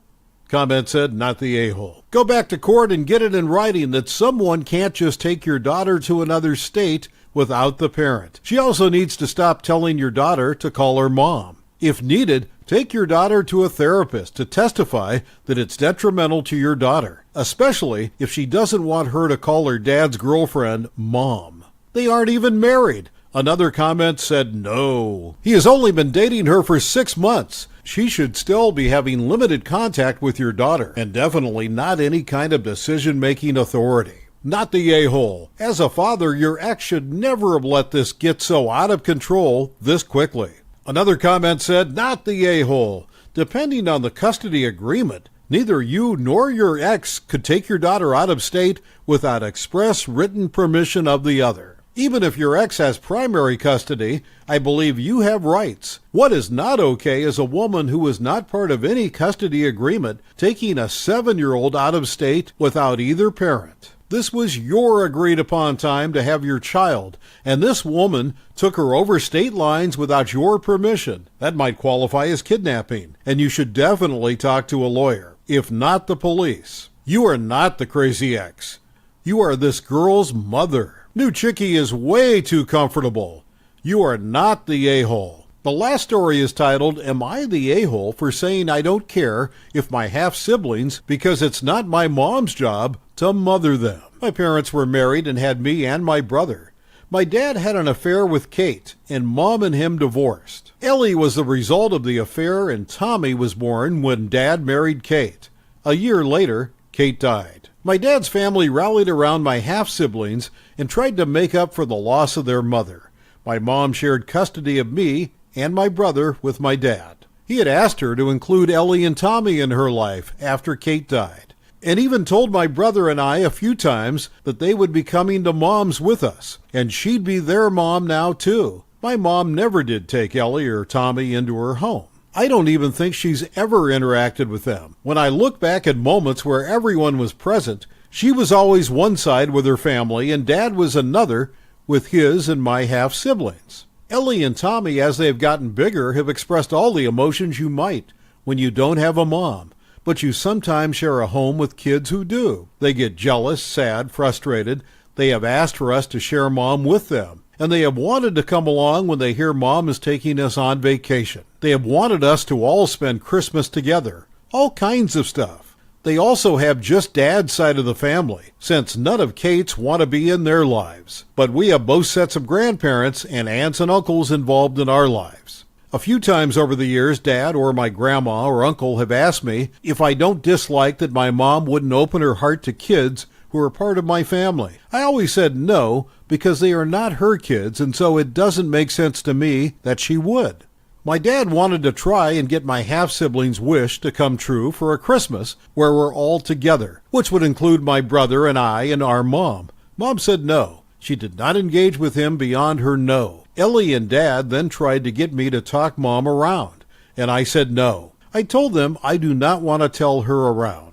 Comment said, "Not the a-hole." Go back to court and get it in writing that someone can't just take your daughter to another state without the parent. She also needs to stop telling your daughter to call her mom. If needed, take your daughter to a therapist to testify that it's detrimental to your daughter, especially if she doesn't want her to call her dad's girlfriend mom. They aren't even married. Another comment said no. He has only been dating her for 6 months. She should still be having limited contact with your daughter, and definitely not any kind of decision-making authority. Not the a-hole. As a father, your ex should never have let this get so out of control this quickly. Another comment said, "Not the a-hole. Depending on the custody agreement, neither you nor your ex could take your daughter out of state without express written permission of the other. Even if your ex has primary custody, I believe you have rights. What is not okay is a woman who is not part of any custody agreement taking a 7-year-old out of state without either parent. This was your agreed-upon time to have your child, and this woman took her over state lines without your permission. That might qualify as kidnapping, and you should definitely talk to a lawyer, if not the police. You are not the crazy ex. You are this girl's mother. New chickie is way too comfortable. You are not the a-hole. The last story is titled, "Am I the a-hole for saying I don't care if my half-siblings because it's not my mom's job to mother them?" My parents were married and had me and my brother. My dad had an affair with Kate, and Mom and him divorced. Ellie was the result of the affair, and Tommy was born when Dad married Kate. A year later, Kate died. My dad's family rallied around my half-siblings and tried to make up for the loss of their mother. My mom shared custody of me and my brother with my dad. He had asked her to include Ellie and Tommy in her life after Kate died, and even told my brother and I a few times that they would be coming to Mom's with us, and she'd be their mom now too. My mom never did take Ellie or Tommy into her home. I don't even think she's ever interacted with them. When I look back at moments where everyone was present, she was always one side with her family and Dad was another with his and my half-siblings. Ellie and Tommy, as they have gotten bigger, have expressed all the emotions you might when you don't have a mom, but you sometimes share a home with kids who do. They get jealous, sad, frustrated. They have asked for us to share mom with them, and they have wanted to come along when they hear mom is taking us on vacation. They have wanted us to all spend Christmas together. All kinds of stuff. They also have just Dad's side of the family, since none of Kate's want to be in their lives. But we have both sets of grandparents and aunts and uncles involved in our lives. A few times over the years, Dad or my grandma or uncle have asked me if I don't dislike that my mom wouldn't open her heart to kids who are part of my family. I always said no, because they are not her kids, and so it doesn't make sense to me that she would. My dad wanted to try and get my half-siblings' wish to come true for a Christmas where we're all together, which would include my brother and I and our mom. Mom said no. She did not engage with him beyond her no. Ellie and Dad then tried to get me to talk Mom around, and I said no. I told them I do not want to tell her around.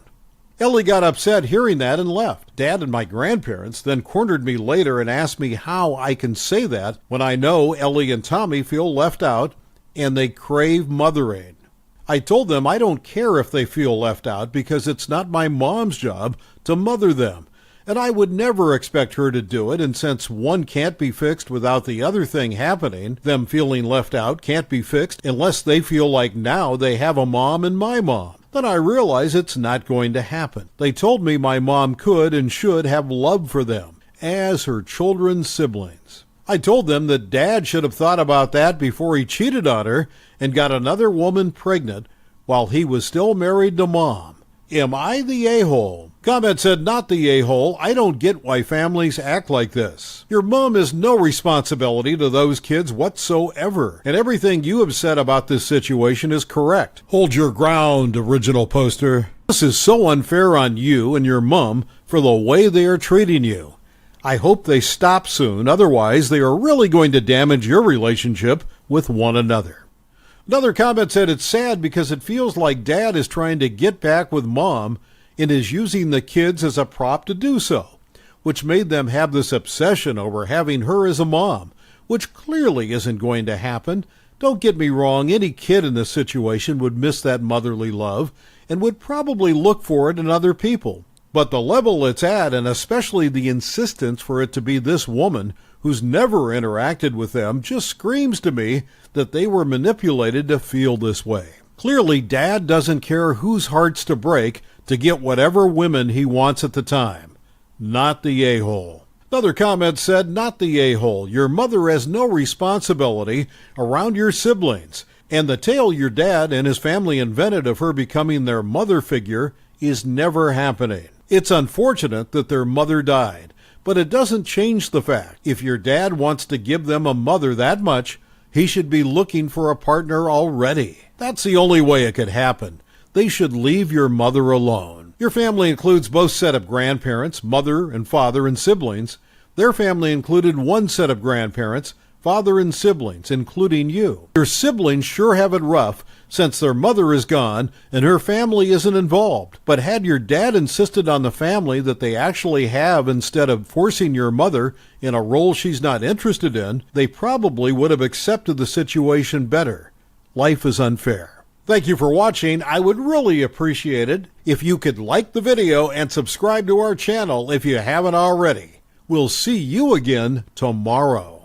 Ellie got upset hearing that and left. Dad and my grandparents then cornered me later and asked me how I can say that when I know Ellie and Tommy feel left out and they crave mothering. I told them I don't care if they feel left out because it's not my mom's job to mother them, and I would never expect her to do it, and since one can't be fixed without the other thing happening, them feeling left out can't be fixed unless they feel like now they have a mom and my mom. Then I realize it's not going to happen. They told me my mom could and should have love for them as her children's siblings. I told them that Dad should have thought about that before he cheated on her and got another woman pregnant while he was still married to Mom. Am I the a-hole? Comment said, not the a-hole. I don't get why families act like this. Your mom has no responsibility to those kids whatsoever, and everything you have said about this situation is correct. Hold your ground, original poster. This is so unfair on you and your mom for the way they are treating you. I hope they stop soon, otherwise they are really going to damage your relationship with one another. Another comment said it's sad because it feels like Dad is trying to get back with Mom and is using the kids as a prop to do so, which made them have this obsession over having her as a mom, which clearly isn't going to happen. Don't get me wrong, any kid in this situation would miss that motherly love and would probably look for it in other people. But the level it's at, and especially the insistence for it to be this woman who's never interacted with them, just screams to me that they were manipulated to feel this way. Clearly, Dad doesn't care whose hearts to break to get whatever women he wants at the time. Not the a-hole. Another comment said, not the a-hole. Your mother has no responsibility around your siblings, and the tale your dad and his family invented of her becoming their mother figure is never happening. It's unfortunate that their mother died, but it doesn't change the fact. If your dad wants to give them a mother that much, he should be looking for a partner already. That's the only way it could happen. They should leave your mother alone. Your family includes both set of grandparents, mother and father and siblings. Their family included one set of grandparents, father and siblings, including you. Your siblings sure have it rough since their mother is gone and her family isn't involved. But had your dad insisted on the family that they actually have instead of forcing your mother in a role she's not interested in, they probably would have accepted the situation better. Life is unfair. Thank you for watching. I would really appreciate it if you could like the video and subscribe to our channel if you haven't already. We'll see you again tomorrow.